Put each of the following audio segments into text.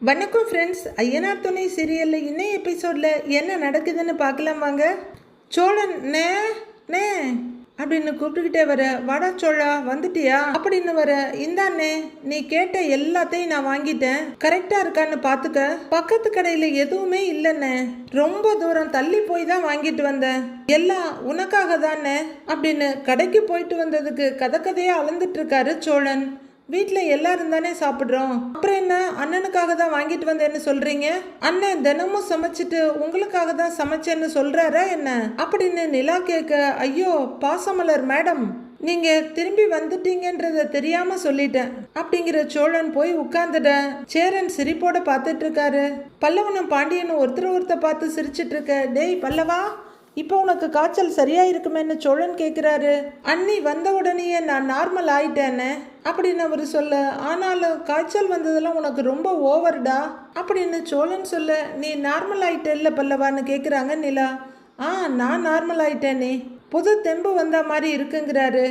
வணக்கம் ஃப்ரெண்ட்ஸ். ஐயனார் துணை சீரியலில் இன்னும் எபிசோடில் என்ன நடக்குதுன்னு பார்க்கலாம் வாங்க. சோழன் நே நே அப்படின்னு கூப்பிட்டுக்கிட்டே வர, வாடா சோழா வந்துட்டியா அப்படின்னு வர, இந்தாண்ணே நீ கேட்ட எல்லாத்தையும் நான் வாங்கிட்டேன், கரெக்டாக இருக்கான்னு பார்த்துக்க. பக்கத்து கடையில் எதுவுமே இல்லைண்ணே, ரொம்ப தூரம் தள்ளி போய் தான் வாங்கிட்டு வந்தேன், எல்லாம் உனக்காக தானே அப்படின்னு கடைக்கு போயிட்டு வந்ததுக்கு கதையாக அளந்துட்டு இருக்காரு சோழன். வீட்டில் எல்லாரும் தானே சாப்பிட்றோம், அப்புறம் என்ன அண்ணனுக்காக தான் வாங்கிட்டு வந்தேன்னு சொல்றீங்க? அண்ணன் தினமும் சமைச்சிட்டு உங்களுக்காக தான் சமைச்சேன்னு சொல்றாரா என்ன அப்படின்னு நிலா கேட்க, ஐயோ பாசமலர் மேடம், நீங்க திரும்பி வந்துட்டீங்கன்றத தெரியாம சொல்லிட்டேன் அப்படிங்கிற சோழன் போய் உட்கார்ந்துட. சேரன் சிரிப்போட பார்த்துட்டு இருக்காரு. பல்லவனும் பாண்டியனும் ஒருத்தர் பார்த்து சிரிச்சிட்டு இருக்க. டேய் பல்லவா, இப்போ உனக்கு காய்ச்சல் சரியா இருக்குமேன்னு சோழன் கேட்குறாரு. அண்ணி வந்த உடனேயே நான் நார்மல் ஆயிட்டேன்னு அப்படின்னு அவர் சொல்ல, ஆனாலும் காய்ச்சல் வந்ததெல்லாம் உனக்கு ரொம்ப ஓவர்டா அப்படின்னு சோழன் சொல்ல, நீ நார்மல் ஆயிட்ட இல்லை பல்லவான்னு கேட்குறாங்க நிலா. நான் நார்மல் ஆயிட்டேனே, புது தெம்பு வந்த மாதிரி இருக்குங்கிறாரு.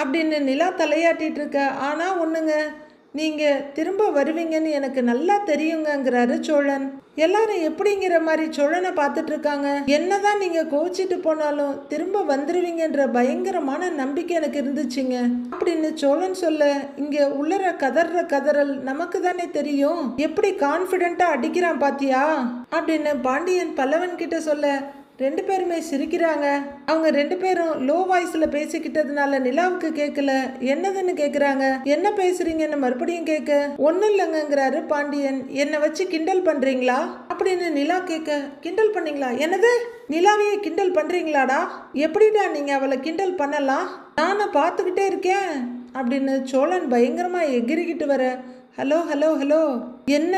அப்படின்னு நிலா தலையாட்டிட்டு இருக்க. ஆனா ஒண்ணுங்க, நீங்க திரும்ப வருவீங்கன்னு எனக்கு நல்லா தெரியுங்கிறாரு சோழன். எல்லாரும் எப்படிங்கிற மாதிரி சோழனை பார்த்துட்டு இருக்காங்க. என்னதான் நீங்க கோச்சிட்டு போனாலும் திரும்ப வந்துருவீங்கன்ற பயங்கரமான நம்பிக்கை எனக்கு இருந்துச்சுங்க அப்படின்னு சோழன் சொல்ல, இங்க உள்ளர கதறல் நமக்கு தானே தெரியும், எப்படி கான்பிடென்ட்டா அடிக்கிறான் பாத்தியா அப்படின்னு பாண்டியன் பல்லவன் கிட்ட சொல்ல, ரெண்டு பேருமே சிரிக்கிறாங்க. அவங்க ரெண்டு பேரும் லோ வாய்ஸ்ல பேசிக்கிட்டதுனால நிலாவுக்கு கேட்கல. என்னதுன்னு கேக்குறாங்க. என்ன பேசுறீங்கன்னு மறுபடியும் கேட்க, ஒன்னும் இல்லைங்கிறாரு பாண்டியன். என்னை வச்சு கிண்டல் பண்றீங்களா அப்படின்னு நிலா கேட்க, கிண்டல் பண்ணீங்களா? என்னது, நிலாவையே கிண்டல் பண்றீங்களாடா? எப்படிடா நீங்க அவளை கிண்டல் பண்ணலாம், நானும் பார்த்துக்கிட்டே இருக்கேன் அப்படின்னு சோழன் பயங்கரமா எகிரிக்கிட்டு வர, ஹலோ ஹலோ ஹலோ என்ன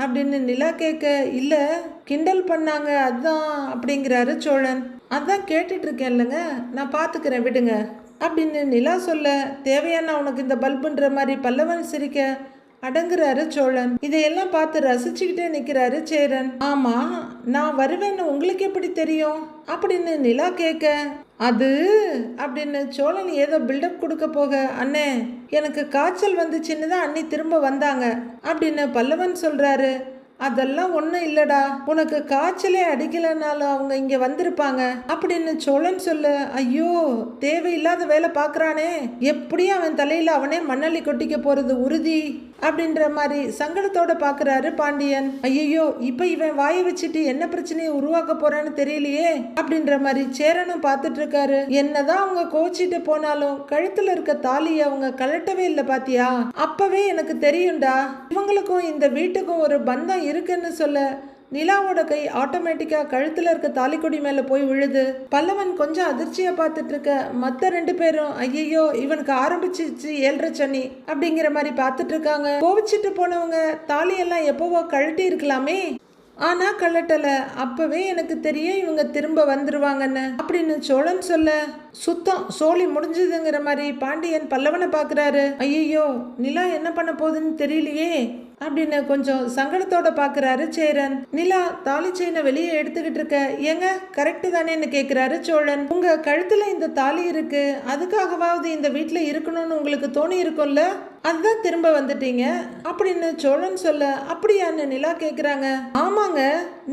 அப்படின்னு நிலா கேட்க, இல்லை கிண்டல் பண்ணாங்க அதான் அப்படிங்கிறாரு சோழன். அதான் கேட்டுட்டு இருக்கேன் இல்லைங்க, நான் பார்த்துக்கிறேன் விடுங்க அப்படின்னு நிலா சொல்ல, தேவையான உனக்கு இந்த பல்புன்ற மாதிரி பல்லவன் சிரிக்க அடங்குறாரு சோழன். இதையெல்லாம் பார்த்து ரசிச்சுக்கிட்டே நிற்கிறாரு சேரன். ஆமா, நான் வருவேன்னு உங்களுக்கு எப்படி தெரியும் அப்படின்னு நிலா கேட்க, அது அப்படின்னு சோழன் ஏதோ பில்டப் கொடுக்க போக, அண்ணே எனக்கு காய்ச்சல் வந்துச்சுன்னு தான் அண்ணி திரும்ப வந்தாங்க அப்படின்னு பல்லவன் சொல்றாரு. அதெல்லாம் ஒன்றும் இல்லடா, உனக்கு காய்ச்சலே அடிக்கலைனாலும் அவங்க இங்கே வந்திருப்பாங்க அப்படின்னு சோழன் சொல்ல, ஐயோ தேவையில்லாத வேலை பார்க்குறானே, எப்படியும் அவன் தலையில் அவனே மண்ணள்ளி கொட்டிக்க போகிறது உறுதி அப்படின்ற மாதிரி சங்கடத்தோட பார்க்குறாரு பாண்டியன். ஐயோ இப்போ இவன் வாயை வச்சுட்டு என்ன பிரச்சனையை உருவாக்க போறான்னு தெரியலையே அப்படின்ற மாதிரி சேரனும் பார்த்துட்டு இருக்காரு. என்னதான் அவங்க கோச்சிட்டு போனாலும் கழுத்துல இருக்க தாலியை அவங்க கழட்டவே இல்லை பாத்தியா, அப்பவே எனக்கு தெரியும்டா இவங்களுக்கும் இந்த வீட்டுக்கும் ஒரு பந்தம் இருக்குன்னு சொல்ல, நிலாவோட கை ஆட்டோமேட்டிக்கா கழுத்துல இருக்க தாலிக்கொடி மேல போய் விழுது. பல்லவன் கொஞ்சம் அதிர்ச்சியா பார்த்துட்டு இருக்க. மத்த ரெண்டு பேரும் ஐயோ இவனுக்கு ஆரம்பிச்சிச்சு 7:30 சனி அப்படிங்கிற மாதிரி பார்த்துட்டு இருக்காங்க. கோவிச்சிட்டு போனவங்க தாலியெல்லாம் எப்பவோ கழட்டி இருக்கலாமே, ஆனா கழட்டல. அப்பவே எனக்கு தெரியும் இவங்க திரும்ப வந்துருவாங்கன்னு அப்படின்னு சோழன் சொல்ல, சுத்தம் சோழி முடிஞ்சதுங்கிற மாதிரி பாண்டியன் பல்லவனை பாக்குறாரு. ஐயோ நிலா என்ன பண்ண போகுதுன்னு தெரியலையே அப்படின்னு கொஞ்சம் சங்கடத்தோட பாக்குறாரு சேரன். நிலா தாலி செயினை வெளியே எடுத்துக்கிட்டு இருக்க, ஏங்க கரெக்டு தானேன்னு கேக்குறாரு சோழன். உங்க கழுத்துல இந்த தாலி இருக்கு, அதுக்காகவாவது இந்த வீட்டுல இருக்கணும்னு உங்களுக்கு தோணி இருக்கும்ல, அதுதான் திரும்ப வந்துட்டீங்க அப்படின்னு சோழன் சொல்ல, அப்படியான்னு நிலா கேக்குறாங்க. ஆமாங்க,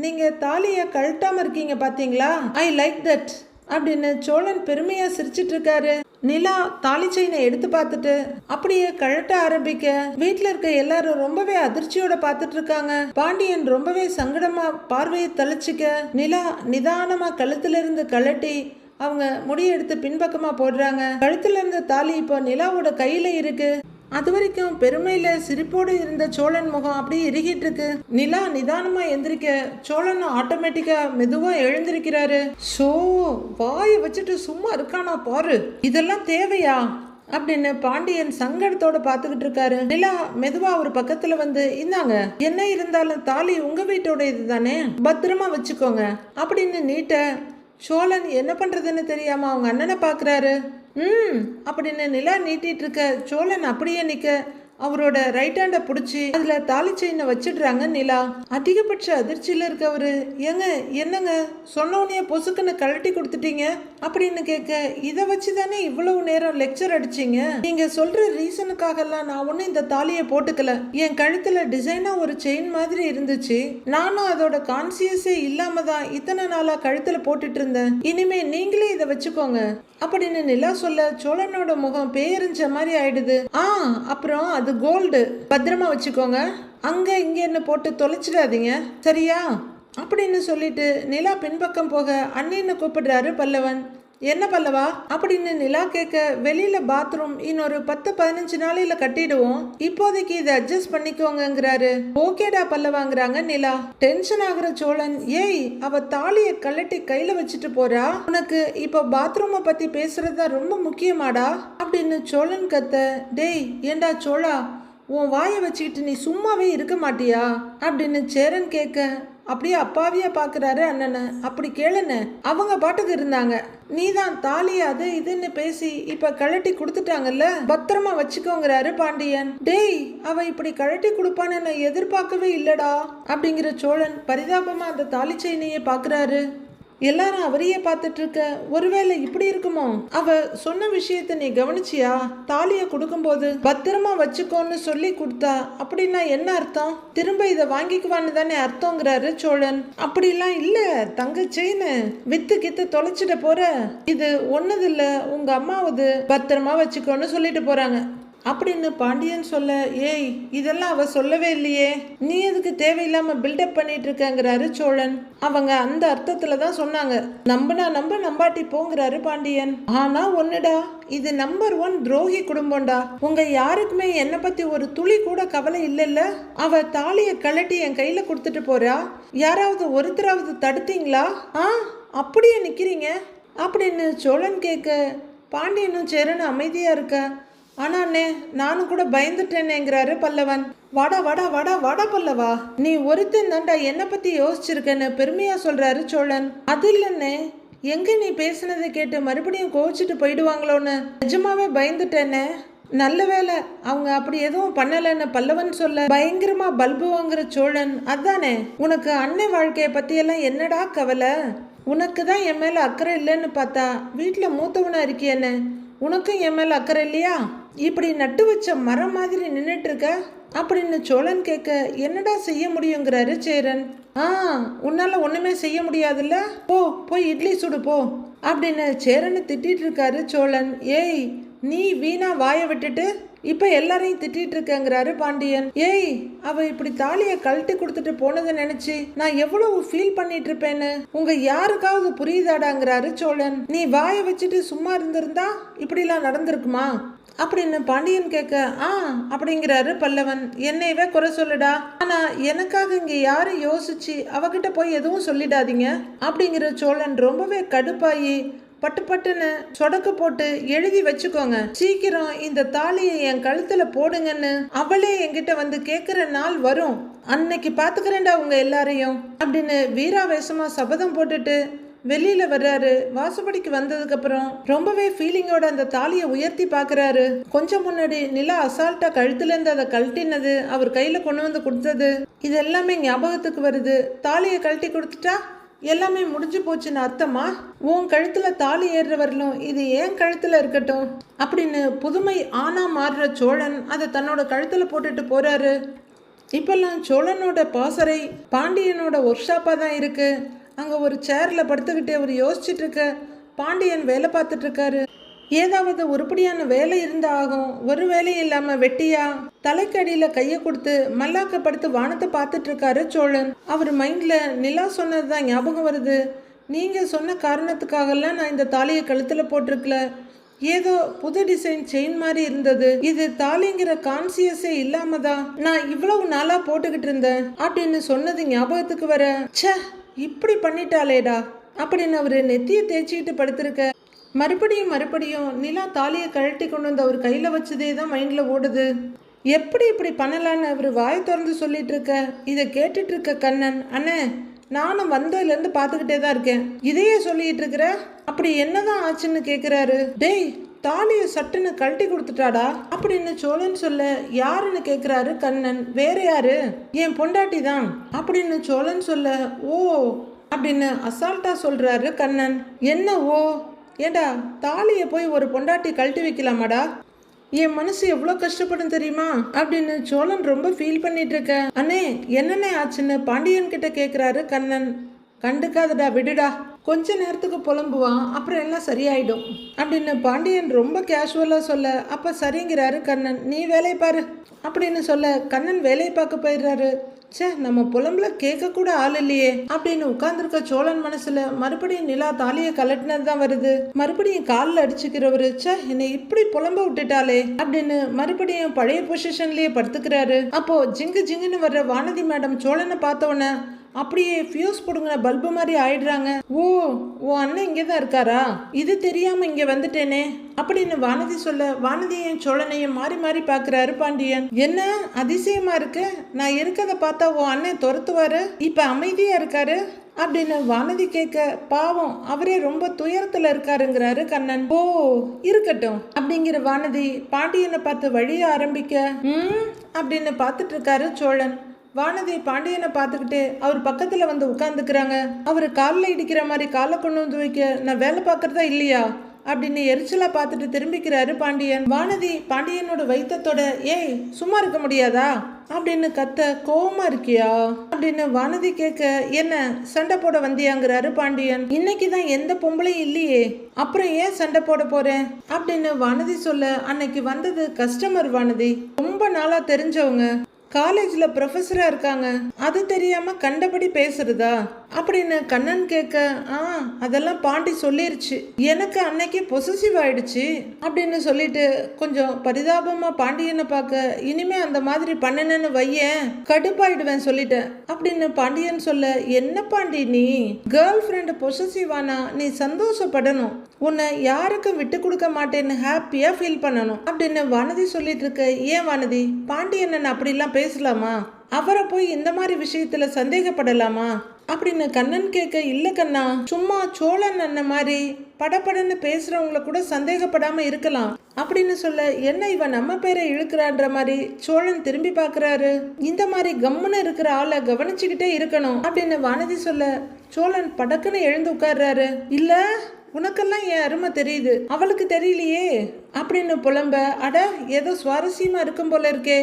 நீங்க தாலிய கழட்டாம இருக்கீங்க பாத்தீங்களா, ஐ லைக் தட் அப்படின்னு சோழன் பெருமையா சிரிச்சிட்டு இருக்காரு. நிலா தாலி செயினை எடுத்து பார்த்துட்டு அப்படியே கழட்ட ஆரம்பிக்க வீட்டுல இருக்க எல்லாரும் ரொம்பவே அதிர்ச்சியோட பார்த்துட்டு இருக்காங்க. பாண்டியன் ரொம்பவே சங்கடமா பார்வையை தளிச்சுக்க, நிலா நிதானமா கழுத்துல இருந்து கழட்டி அவங்க முடிய எடுத்து பின்பக்கமா போடுறாங்க. கழுத்துல இருந்த தாலி இப்போ நிலாவோட கையில இருக்கு. அது வரைக்கும் பெருமையில சிரிப்போடு இருந்த சோழன் முகம் அப்படியே இறுகிட்டு இருக்கு. நிலா நிதானமா எந்திரிக்க சோழன் ஆட்டோமேட்டிக்கா மெதுவா எழுந்திருக்கிறாரு. ஷோ வாயை வச்சுட்டு சும்மா இருக்கானா பாரு, இதெல்லாம் தேவையா அப்படின்னு பாண்டியன் சங்கடத்தோட பாத்துக்கிட்டு இருக்காரு. நிலா மெதுவா ஒரு பக்கத்துல வந்து, இந்தாங்க, என்ன இருந்தாலும் தாலி உங்க வீட்டோட இதுதானே, பத்திரமா வச்சுக்கோங்க அப்படின்னு நீட்ட. சோழன் என்ன பண்றதுன்னு தெரியாம அவங்க அண்ணனை பாக்குறாரு. அப்படின்னு நிலா நீட்டிட்டு இருக்க சோழன் அப்படியே நிக்க, அவரோட ரைட் ஹேண்டை பிடிச்சி அதுல தாலி செயினை வச்சிடுறாங்க நிலா. அதிகபட்ச அதிர்ச்சியில இருக்கவரு, ஏங்க என்னங்க சொன்னோடனே பொசுக்குன்னு கழட்டி கொடுத்துட்டீங்க அப்படின்னு கேட்க, இதை வச்சுதானே இவ்வளவு நேரம் லெக்சர் அடிச்சீங்க, நீங்க சொல்ற ரீசனுக்காக எல்லாம் நான் ஒன்னும் இந்த தாலியை போட்டுக்கல. என் கழுத்துல டிசைனா ஒரு செயின் மாதிரி இருந்துச்சு, நானும் அதோட கான்சியஸே இல்லாம தான் இத்தனை நாளா கழுத்துல போட்டுட்டு இருந்தேன். இனிமே நீங்களே இதை வச்சுக்கோங்க அப்படின்னு நிலா சொல்ல சோழனோட முகம் பேயறிஞ்ச மாதிரி ஆயிடுது. அப்புறம் அது கோல்டு, பத்திரமா வச்சுக்கோங்க, அங்க இங்க என்ன போட்டு தொலைச்சிடாதீங்க சரியா அப்படின்னு சொல்லிட்டு நிலா பின்பக்கம் போக அண்ணின்னு கூப்பிடுறாரு பல்லவன். என்ன பல்லவா அப்படின்னு நிலா கேட்க, வெளியில பாத்ரூம் இன்னொரு 10-15 நாளையில கட்டிடுவோம், இப்போதைக்கு இதை அட்ஜஸ்ட் பண்ணிக்கோங்கிறாரு. ஓகேடா பல்லவாங்கிறாங்க நிலா. டென்ஷன் ஆகுற சோழன், ஏய் அவ தாலியை கழட்டி கையில வச்சுட்டு போறா, உனக்கு இப்போ பாத்ரூமை பத்தி பேசுறதா ரொம்ப முக்கியமாடா அப்படின்னு சோழன் கத்த. டேய் ஏண்டா சோழா, உன் வாயை வச்சுக்கிட்டு நீ சும்மாவே இருக்க மாட்டியா அப்படின்னு சேரன் கேட்க, அப்படியே அப்பாவியா பாக்குறாரு அண்ணனை. அப்படி கேளுன்னு அவங்க பாட்டுக்கு இருந்தாங்க, நீதான் தாலி அது இதுன்னு பேசி இப்ப கழட்டி கொடுத்துட்டாங்கல்ல, பத்திரமா வச்சுக்கோங்கிறாரு பாண்டியன். டேய் அவ இப்படி கழட்டி கொடுப்பான்னு நான் எதிர்பார்க்கவே இல்லடா அப்படிங்கிற சோழன் பரிதாபமா அந்த தாலி செயினையே பாக்குறாரு. எல்லாரும் அவரையே பார்த்துட்டு இருக்க, ஒருவேளை இப்படி இருக்குமோ? அவ சொன்ன விஷயத்த நீ கவனிச்சியா? தாலிய கொடுக்கும்போது பத்திரமா வச்சுக்கோன்னு சொல்லி கொடுத்தா அப்படின்னா என்ன அர்த்தம்? திரும்ப இதை வாங்கிக்குவான்னு தானே அர்த்தங்கிறாரு சோழன். அப்படிலாம் இல்ல, தங்க செயின் வித்து கித்து தொலைச்சிட போற, இது ஒன்னது இல்ல உங்க அம்மாவது, பத்திரமா வச்சுக்கோன்னு சொல்லிட்டு போறாங்க அப்படின்னு பாண்டியன் சொல்ல, ஏய் இதெல்லாம் அவ சொல்லவே இல்லையே, நீ எதுக்கு தேவையில்லாம பில்டப் பண்ணிட்டு இருக்கங்கிறாரு சோழன். அவங்க அந்த அர்த்தத்துல தான் சொன்னாங்க, நம்பனா நம்ப நம்பாட்டி போங்கிறாரு பாண்டியன். ஆனா ஒண்ணுடா, இது நம்பர் 1 துரோகி குடும்பம்டா, உங்க யாருக்குமே என்ன பத்தி ஒரு துளி கூட கவலை இல்லைல்ல. அவ தாலிய கழட்டி என் கையில கொடுத்துட்டு போறா, யாராவது ஒருத்தராவது தடுத்தீங்களா? அப்படியே நிக்கிறீங்க அப்படின்னு சோழன் கேட்க, பாண்டியனும் சேரன் அமைதியா இருக்க. ஆனா அண்ணே நானும் கூட பயந்துட்டேனேங்கிறாரு பல்லவன். வாடா வாடா வாடா வாடா பல்லவா, நீ ஒருத்தன் தாண்டா என்ன பத்தி யோசிச்சிருக்கேன்னு பெருமையா சொல்றாரு சோழன். அது இல்லைன்னே, எங்க நீ பேசுனதை கேட்டு மறுபடியும் கோவிச்சுட்டு போயிடுவாங்களோன்னு நிஜமாவே பயந்துட்டேனே. நல்ல வேலை அவங்க அப்படி எதுவும் பண்ணலன்னு பல்லவன் சொல்ல பயங்கரமா பல்பு வாங்குற சோழன், அதானே உனக்கு அன்னை வாழ்க்கைய பத்தியெல்லாம் என்னடா கவலை, உனக்கு தான் என் மேல அக்கறை இல்லைன்னு பார்த்தா வீட்டுல மூத்தவனா இருக்கியன்னு உனக்கும் என் மேல அக்கறை இல்லையா? இப்படி நட்டு வச்ச மரம் மாதிரி நின்றுட்டு இருக்க அப்படின்னு சோழன் கேட்க, என்னடா செய்ய முடியுங்கிறாரு சேரன். உன்னால ஒண்ணுமே செய்ய முடியாதுல்ல, போய் இட்லி சுடு போ அப்படின்னு சேரனை திட்டிட்டு இருக்காரு சோழன். ஏய் நீ வீணா வாய விட்டுட்டு இப்ப எல்லாரையும் திட்டிட்டு இருக்கங்கிறாரு பாண்டியன். ஏய் அவ இப்படி தாலிய கழட்டி கொடுத்துட்டு போனதை நினைச்சு நான் எவ்வளவு ஃபீல் பண்ணிட்டு இருப்பேன்னு உங்க யாருக்காவது புரியுதாடாங்கிறாரு சோழன். நீ வாய வச்சுட்டு சும்மா இருந்திருந்தா இப்படி எல்லாம் நடந்திருக்குமா அப்படின்னு பாண்டியன் கேட்க, அப்படிங்கிறாரு பல்லவன். என்னையவே குறை சொல்லுடா, ஆனா எனக்காக இங்க யாரும் யோசிச்சு அவகிட்ட போய் எதுவும் சொல்லிடாதீங்க அப்படிங்கிற சோழன் ரொம்பவே கடுப்பாயி பட்டு பட்டுன்னு சொடக்கு போட்டு எழுதி வச்சுக்கோங்க, சீக்கிரம் இந்த தாலியை என் கழுத்துல போடுங்கன்னு அவளே என்கிட்ட வந்து கேக்குற நாள் வரும், அன்னைக்கு பாத்துக்கிறேன்டா உங்க எல்லாரையும் அப்படின்னு வீராவேசமா சபதம் போட்டுட்டு வெளியில வர்றாரு. வாசப்படிக்கு வந்ததுக்கு அப்புறம் ரொம்பவே ஃபீலிங்கோட அந்த தாலியை உயர்த்தி பாக்குறாரு. கொஞ்சம் முன்னாடி நிலா அசால்ட்டா கழுத்துல இருந்து அதை கழட்டினது, அவர் கையில கொண்டு வந்து கொடுத்தது, இது எல்லாமே ஞாபகத்துக்கு வருது. தாலியை கழட்டி கொடுத்துட்டா எல்லாமே முடிஞ்சு போச்சுன்னு அர்த்தமா? உன் கழுத்துல தாலி ஏறுற வரலும் இது ஏன் கழுத்துல இருக்கட்டும் அப்படின்னு புதுமை ஆனா மாறுற சோழன் அதை தன்னோட கழுத்துல போட்டுட்டு போறாரு. இப்பெல்லாம் சோழனோட பாசறை பாண்டியனோட ஒர்க் ஷாப்பா தான் இருக்கு. அங்க ஒரு சேர்ல படுத்துக்கிட்டே அவர் யோசிச்சுட்டு இருக்க, பாண்டியன் வேலை பார்த்துட்டு இருக்காரு. ஏதாவது உருப்படியான வேலை இருந்தா ஆகும், ஒரு வேலையும் இல்லாம வெட்டியா தலைக்கடியில கைய கொடுத்து மல்லாக்கப்படுத்து வானத்தை பார்த்துட்டு இருக்காரு சோழன். அவர் மைண்ட்ல நிலா சொன்னதுதான் ஞாபகம் வருது. நீங்க சொன்ன காரணத்துக்காகலாம் நான் இந்த தாலியை கழுத்துல போட்டிருக்கல, ஏதோ புது டிசைன் செயின் மாதிரி இருந்தது, இது தாலிங்கிற கான்சியஸே இல்லாம தான் நான் இவ்வளவு நாளா போட்டுக்கிட்டு இருந்தேன் அப்படின்னு சொன்னது ஞாபகத்துக்கு வர, ச்சே இப்படி பண்ணிட்டாலேடா அப்படின்னு அவரு நெத்திய தேய்ச்சிக்கிட்டு படுத்திருக்க. மறுபடியும் நிலா தாலியை கழட்டி கொண்டு வந்து அவர் கையில வச்சதே தான் மைண்ட்ல ஓடுது. எப்படி இப்படி பண்ணலான்னு அவரு வாய் திறந்து சொல்லிட்டு இருக்க. இதை கேட்டுட்டு இருக்க கண்ணன், அண்ணே நானும் வந்ததுலேருந்து பார்த்துக்கிட்டே தான் இருக்கேன், இதையே சொல்லிட்டு இருக்கிற, அப்படி என்னதான் ஆச்சுன்னு கேட்குறாரு. டேய் தாலியை சட்டுன்னு கழட்டி கொடுத்துட்டாடா அப்படின்னு சோழன் சொல்ல, யாருன்னு கேட்குறாரு கண்ணன். வேற யாரு, என் பொண்டாட்டி தான் அப்படின்னு சோழன் சொல்ல, ஓ அப்படின்னு அசால்ட்டா சொல்றாரு கண்ணன். என்ன ஓ, ஏண்டா தாலியை போய் ஒரு பொண்டாட்டி கழட்டி வைக்கலாமாடா, என் மனசு எவ்வளோ கஷ்டப்படும் தெரியுமா அப்படின்னு சோழன் ரொம்ப ஃபீல் பண்ணிட்டு இருக்க. அண்ணே என்னண்ணே ஆச்சுன்னு பாண்டியன் கிட்ட கேட்குறாரு கண்ணன். கண்டுக்காதடா, விடுடா, கொஞ்ச நேரத்துக்கு புலம்புவான், அப்புறம் எல்லாம் சரியாயிடும் அப்படின்னு பாண்டியன் ரொம்ப கேஷுவலாக சொல்ல, அப்போ சரிங்கிறாரு கண்ணன். நீ வேலையை பாரு அப்படின்னு சொல்ல கண்ணன் வேலையை பார்க்க போயிடுறாரு. சே, நம்ம புலம்புல கேட்க கூட ஆள் இல்லையே அப்படின்னு உட்கார்ந்துருக்க சோழன் மனசுல மறுபடியும் நிலா தாலியை கலட்டினது தான் வருது. மறுபடியும் காலில் அடிச்சுக்கிறவரு, சே என்னை இப்படி புலம்ப விட்டுட்டாலே அப்படின்னு மறுபடியும் பழைய பொசிஷன்லயே படுத்துக்கிறாரு. அப்போ ஜிங்கு ஜிங்குன்னு வர்ற வானதி மேடம் சோழனை பார்த்தோன்னே அப்படியே ஃபியூஸ் போடுங்கிற பல்பு மாதிரி ஆயிடுறாங்க. ஓ அண்ணன் இங்கே தான் இருக்காரா, இது தெரியாம இங்க வந்துட்டேனே அப்படின்னு வானதி சொல்ல, வானதியையும் சோழனையும் மாறி மாறி பாக்குறாரு பாண்டியன். என்ன அதிசயமா இருக்கு, நான் இருக்கத பார்த்தா ஓ அண்ணன் துரத்துவாரு, இப்ப அமைதியா இருக்காரு அப்படின்னு வானதி கேட்க, பாவம் அவரே ரொம்ப துயரத்துல இருக்காருங்கிறாரு கண்ணன். ஓ இருக்கட்டும் அப்படிங்கிற வானதி பாண்டியனை பார்த்து வழிய ஆரம்பிக்க, அப்படின்னு பார்த்துட்டு இருக்காரு சோழன். வானதி பாண்டியனை பார்த்துக்கிட்டு அவர் பக்கத்துல வந்து உட்காந்துக்கிறாங்க. அவர் காலில் இடிக்கிற மாதிரி காலை கொண்டு வந்து வைக்க, நான் வேலை பார்க்கறதா இல்லையா அப்படின்னு எரிச்சலா பார்த்துட்டு திரும்பிக்கிறாரு பாண்டியன். வானதி பாண்டியனோட வைத்தத்தோட, ஏய் சும்மா இருக்க முடியாதா அப்படின்னு கத்த, கோவமா இருக்கியா அப்படின்னு வானதி கேட்க, என்ன சண்டை போட வந்தியாங்கிறாரு பாண்டியன். இன்னைக்கு தான் எந்த பொம்பளையும் இல்லையே, அப்புறம் ஏன் சண்டை போட போறேன் அப்படின்னு வானதி சொல்ல, அன்னைக்கு வந்தது கஸ்டமர் வானதி, ரொம்ப நாளா தெரிஞ்சவங்க, காலேஜ்ல ப்ரொஃபஸரா இருக்காங்க, அது தெரியாம கண்டபடி பேசுறதா அப்படின்னு கண்ணன் கேட்க, அதெல்லாம் பாண்டி சொல்லிருச்சு, எனக்கு அன்னைக்கு பொசசிவ் ஆயிடுச்சு அப்படின்னு சொல்லிட்டு கொஞ்சம் பரிதாபமா பாண்டியனை பார்க்க, இனிமே அந்த மாதிரி பண்ணனன்னு வையேன் கடுப்பாயிடுவேன் சொல்லிட்டேன் அப்படின்னு பாண்டியன் சொல்ல, என்ன பாண்டி நீ கேர்ள் ஃப்ரெண்டு பொசசிவ் ஆனா நீ சந்தோஷப்படணும், உன்னை யாருக்கும் விட்டு கொடுக்க மாட்டேன்னு ஹாப்பியா ஃபீல் பண்ணணும் அப்படின்னு வானதி சொல்லிட்டு இருக்க. ஏன் வானதி, பாண்டியன் அப்படிலாம் பேசலாமா, அவரை போய் இந்த மாதிரி விஷயத்துல சந்தேகப்படலாமா அப்படின்னு கண்ணன் கேட்க, இல்ல கண்ணா, சும்மா சோழன் அண்ணன் மாதிரி படப்படன்னு பேசுறவங்கள கூட சந்தேகப்படாம இருக்கலாம் அப்படின்னு சொல்ல, என்ன இவன் நம்ம பேரை இழுக்கிறான்ற மாதிரி சோழன் திரும்பி பார்க்கறாரு. இந்த மாதிரி கம்முன்னு இருக்கிற ஆளை கவனிச்சுக்கிட்டே இருக்கணும் அப்படின்னு வானதி சொல்ல, சோழன் படக்குன்னு எழுந்து உட்கார்றாரு. இல்ல உனக்கெல்லாம் என் அருமை தெரியுது, அவளுக்கு தெரியலையே அப்படின்னு புலம்ப, அட ஏதோ சுவாரஸ்யமா இருக்கும் போல இருக்கே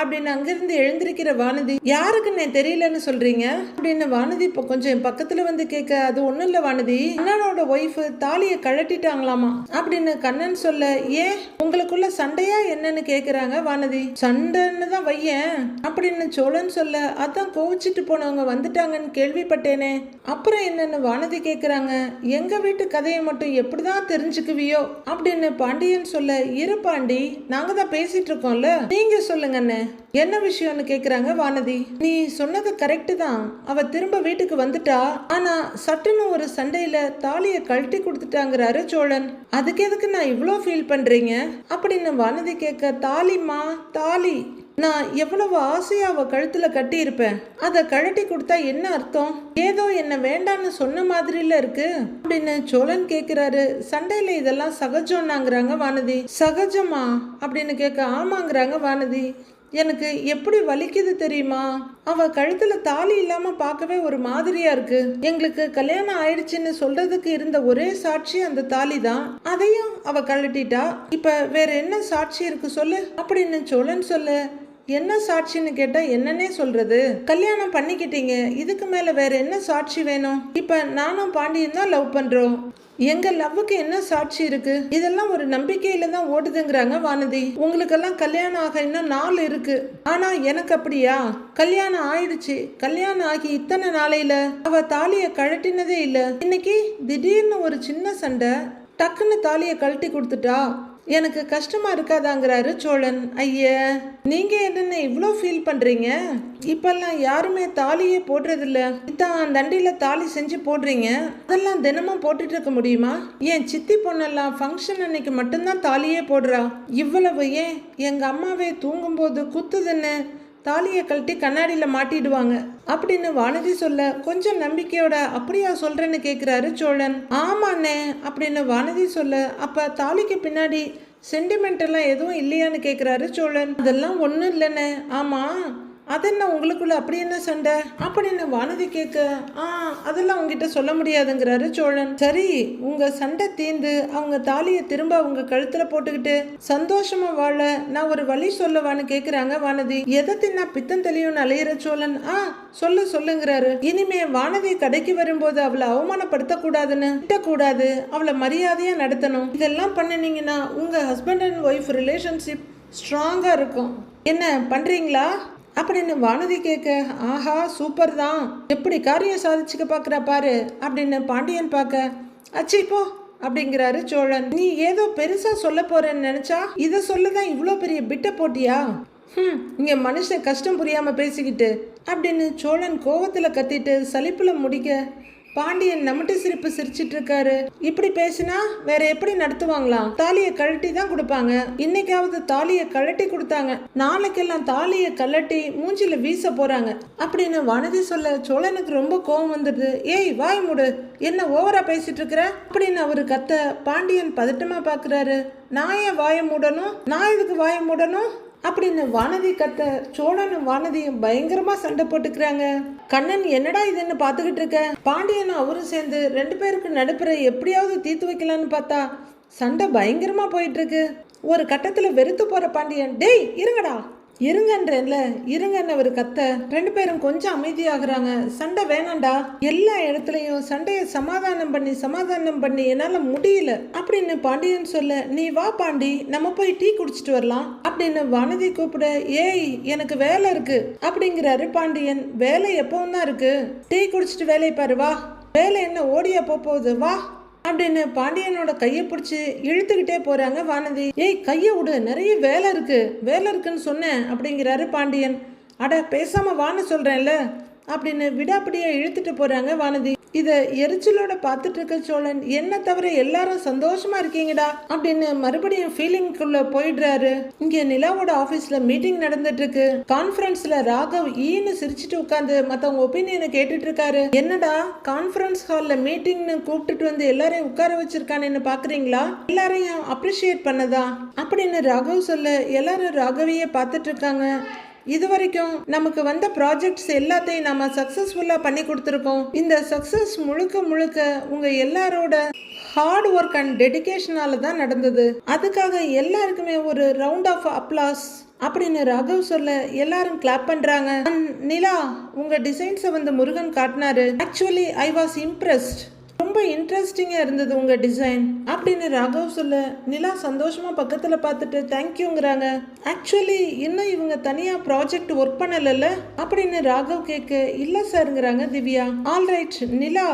அப்படின்னு அங்கிருந்து எழுந்திருக்கிற வானதி, யாருக்குன்னு தெரியலன்னு சொல்றீங்க அப்படின்னு வானதி இப்போ கொஞ்சம் என் பக்கத்துல வந்து கேட்க, அது ஒண்ணும் இல்ல வானதி, அண்ணனோட ஒய்ஃப் தாலியை கழட்டிட்டாங்களாமா அப்படின்னு கண்ணன் சொல்ல, ஏன் உங்களுக்குள்ள சண்டையா என்னன்னு கேக்குறாங்க வானதி. சண்டைன்னு தான் வையன் அப்படின்னு சோழன் சொல்ல, அதான் கோவிச்சிட்டு போனவங்க வந்துட்டாங்கன்னு கேள்விப்பட்டேனே, அப்புறம் என்னன்னு வானதி கேக்குறாங்க. எங்க வீட்டு கதையை மட்டும் எப்படிதான் தெரிஞ்சுக்குவியோ அப்படின்னு பாண்டியன் சொல்ல, இரு பாண்டி, நாங்க தான் பேசிட்டு இருக்கோம்ல, நீங்க சொல்லுங்கன்னு என்ன விஷயம்னு கேக்குறாங்க வானதி. நீ சொன்னது கரெக்ட் தான், அவ திரும்ப வீட்டுக்கு வந்துட்டா, ஆனா சட்டுன்னு ஒரு சண்டையில தாலியை கழட்டி கொடுத்துட்டாங்கிறாரு சோழன். அதுக்கு எதுக்கு நான் இவ்வளோ ஃபீல் பண்றீங்க அப்படின்னு வானதி கேட்க, தாலிமா தாலி, நான் எவ்வளவு ஆசையா அவ கழுத்துல கட்டி இருப்பேன், அதை கழட்டி கொடுத்தா என்ன அர்த்தம், ஏதோ என்ன வேண்டான்னு சொன்ன மாதிரில இருக்கு அப்படின்னு சோழன் கேக்குறாரு. சண்டையில இதெல்லாம் சகஜம்னாங்கிறாங்க வானதி. சகஜமா அப்படின்னு கேட்க, ஆமாங்கிறாங்க வானதி. எனக்கு எப்படி வலிக்குது தெரியுமா, அவ கழுத்துல தாலி இல்லாம பார்க்கவே ஒரு மாதிரியா இருக்கு, எங்களுக்கு கல்யாணம் ஆயிடுச்சுன்னு சொல்றதுக்கு இருந்த ஒரே சாட்சி அந்த தாலி தான், அதையும் அவ கழட்டிட்டா, இப்ப வேற என்ன சாட்சி இருக்கு சொல்லு அப்படின்னு சோழன் சொல்ல, என்ன சாட்சின்னு கேட்டா என்னன்னே சொல்றது, கல்யாணம் பண்ணிக்கிட்டீங்க, இதுக்கு மேல வேற என்ன சாட்சி வேணும், இப்ப நானும் பாண்டியன் தான் லவ் பண்றோம், எங்க லவ்வுக்கு என்ன சாட்சி இருக்கு, இதெல்லாம் ஒரு நம்பிக்கையில தான் ஓடுதுங்கிறாங்க வானதி. உங்களுக்கெல்லாம் கல்யாணம் ஆக இன்னும் 4 இருக்கு, ஆனா எனக்கு அப்படியா, கல்யாணம் ஆயிடுச்சு, கல்யாணம் ஆகி இத்தனை நாளையில அவ தாலியை கழட்டினதே இல்ல, இன்னைக்கு திடீர்னு ஒரு சின்ன சண்டை, டக்குன்னு தாலியை கழட்டி கொடுத்துட்டா, எனக்கு கஷ்டமா இருக்காதாங்கிறாரு சோழன். ஐய, நீங்க என்ன இவ்வளோ ஃபீல் பண்றீங்க, இப்பெல்லாம் யாருமே தாலியே போடுறதில்ல, இதான் தண்டியில தாலி செஞ்சு போடுறீங்க, அதெல்லாம் தினமும் போட்டுட்டு இருக்க முடியுமா, ஏன் சித்தி பொண்ணெல்லாம் ஃபங்க்ஷன் அன்னைக்கு மட்டும்தான் தாலியே போடுறா, இவ்வளவு ஏன் எங்க அம்மாவே தூங்கும்போது குத்துதுன்னு தாலியை கழட்டி கண்ணாடியில் மாட்டிடுவாங்க அப்படின்னு வானதி சொல்ல கொஞ்சம் நம்பிக்கையோட அப்படியா சொல்றேன்னு கேட்குறாரு சோழன். ஆமாண்ணே அப்படின்னு வானதி சொல்ல அப்ப தாலிக்கு பின்னாடி சென்டிமெண்டெல்லாம் எதுவும் இல்லையான்னு கேட்குறாரு சோழன். அதெல்லாம் ஒன்றும் இல்லைண்ணே. ஆமாம் அதென்ன உங்களுக்குள்ள அப்படி என்ன சண்டை அப்படின்னு வானதி கேட்க அதெல்லாம் உங்ககிட்ட சொல்ல முடியாதுங்கிறாரு சோழன். சரி உங்க சண்டை தீர்ந்து அவங்க தாலியை திரும்ப அவங்க கழுத்துல போட்டுக்கிட்டு சந்தோஷமா வாழ நான் ஒரு வழி சொல்லவான்னு கேக்குறாங்க வானதி. எதை தின்னா பித்தம் தெளியும்னு அலையிற சோழன் சொல்லுங்கிறாரு. இனிமே வானதி கடைக்கு வரும்போது அவளை அவமானப்படுத்த கூடாதுன்னு திட்டக்கூடாது, அவளை மரியாதையா நடத்தணும். இதெல்லாம் பண்ணினீங்கன்னா உங்க ஹஸ்பண்ட் அண்ட் ஒய்ஃப் ரிலேஷன்ஷிப் ஸ்ட்ராங்கா இருக்கும். என்ன பண்றீங்களா அப்படின்னு வானதி கேட்க ஆஹா சூப்பர் தான், எப்படி காரியம் சாதிச்சுக்க பார்க்குறா பாரு அப்படின்னு பாண்டியன் பார்க்க அச்சி போ அப்படிங்கிறாரு சோழன். நீ ஏதோ பெருசா சொல்ல போறேன்னு நினைச்சா இதை சொல்லதான் இவ்வளோ பெரிய பிட்ட போட்டியா? இங்க மனுஷன் கஷ்டம் புரியாம பேசிக்கிட்டு அப்படின்னு சோழன் கோவத்துல கத்திட்டு சலிப்புல முடிக்க பாண்டியன் நம்மட்டு சிரிப்பு சிரிச்சிட்டு இருக்காரு. இப்படி பேசினா வேற எப்படி நடத்துவாங்களாம்? தாலியை கழட்டி தான் கொடுப்பாங்க. இன்னைக்காவது தாலியை கழட்டி கொடுத்தாங்க, நாளைக்கெல்லாம் தாலியை கழட்டி மூஞ்சில வீச போறாங்க அப்படின்னு வானதி சொல்ல சோழனுக்கு ரொம்ப கோவம் வந்துடுது. ஏய் வாய் மூடு, என்ன ஓவரா பேசிட்டு இருக்கிற அப்படின்னு அவரு கத்த பாண்டியன் பதட்டமா பாக்குறாரு. நான் ஏன் வாய மூடணும், நான் இதுக்கு வாய மூடணும் அப்படின்னு வானதி கத்த சோழனும் வானதியும் பயங்கரமா சண்டை போட்டுக்கிறாங்க. கண்ணன் என்னடா இதுன்னு பாத்துக்கிட்டு இருக்க, பாண்டியனும் அவரும் சேர்ந்து 2 பேருக்கு நடுப்புற எப்படியாவது தீர்த்து வைக்கலான்னு பார்த்தா சண்டை பயங்கரமா போயிட்டு இருக்கு. ஒரு கட்டத்துல வெறுத்து போற பாண்டியன் டேய் இருங்கடா இருங்கன்றேன்ல இருங்கன்னு ஒரு கத்த 2 பேரும் கொஞ்சம் அமைதியாகிறாங்க. சண்டை வேணாண்டா, எல்லா இடத்துலயும் சண்டையை சமாதானம் பண்ணி என்னால முடியல அப்படின்னு பாண்டியன் சொல்ல நீ வா பாண்டி நம்ம போய் டீ குடிச்சிட்டு வரலாம் அப்படின்னு வானதி கூப்பிட ஏய் எனக்கு வேலை இருக்கு அப்படிங்கிறாரு பாண்டியன். வேலை எப்பவும் தான் இருக்கு, டீ குடிச்சிட்டு வேலையை பாரு வா, வேலை என்ன ஓடியா போகுது வா அப்படின்னு பாண்டியனோட கையை பிடிச்சி இழுத்துக்கிட்டே போறாங்க வானதி. ஏய் கையை விடு, நிறைய வேலை இருக்குன்னு சொன்னேன் அப்படிங்கிறாரு பாண்டியன். அட பேசாம வான்னு சொல்றேன்ல அப்படின்னு விடாப்படியா இழுத்துட்டு போறாங்க வானதி. இத எரிச்சலோட பார்த்துட்டு இருக்க சோழன் என்ன தவிர எல்லாரும் சந்தோஷமா இருக்கீங்கடா அப்படின்னு மறுபடியும் ஃபீலிங்குள்ள போயிடுறாரு. இங்க நிலாவோட ஆபீஸ்ல மீட்டிங் நடந்துட்டு இருக்கு. கான்ஃபரன்ஸ்ல ராகவ் ஈன்னு சிரிச்சுட்டு உட்காந்து மத்தவங்க ஒப்பீனியனை கேட்டுட்டு இருக்காரு. என்னடா கான்ஃபரன்ஸ் ஹால்ல மீட்டிங்னு கூப்பிட்டுட்டு வந்து எல்லாரையும் உட்கார வச்சிருக்கானு பாக்குறீங்களா, எல்லாரையும் அப்ரிஷியேட் பண்ணதா அப்படின்னு ராகவ் சொல்ல எல்லாரும் ராகவையே பார்த்துட்டு இருக்காங்க. இது வரைக்கும் நமக்கு வந்த ப்ராஜெக்ட்ஸ் எல்லாத்தையும் நம்ம சக்சஸ்ஃபுல்லா பண்ணி கொடுத்துருக்கோம். இந்த சக்சஸ் முழுக்க முழுக்க உங்க எல்லாரோட ஹார்ட் ஒர்க் அண்ட் டெடிகேஷனால தான் நடந்தது. அதுக்காக எல்லாருக்குமே ஒரு ரவுண்ட் ஆஃப் அப்ளாஸ் அப்படின்னு ராகவ் சொல்ல எல்லாரும் கிளாப் பண்றாங்க. நிலா உங்க டிசைன்ஸை வந்து முருகன் காட்டினாரு. ஆக்சுவலி ஐ வாஸ் இம்ப்ரெஸ்ட், ரொம்ப இன்ட்ரெஸ்டிங்கா இருந்தது உங்க டிசைன் அப்படின்னு ராகவ் சொல்ல நிலா சந்தோஷமா பக்கத்துல பார்த்துட்டு தேங்க்யூங்கிறாங்க. ஆக்சுவலி இன்னும் இவங்க தனியா ப்ராஜெக்ட் ஒர்க் பண்ணல அப்படின்னு ராகவ் கேட்க இல்ல சார்ங்கிறாங்க திவ்யா. ஆல்ரைட் நிலா,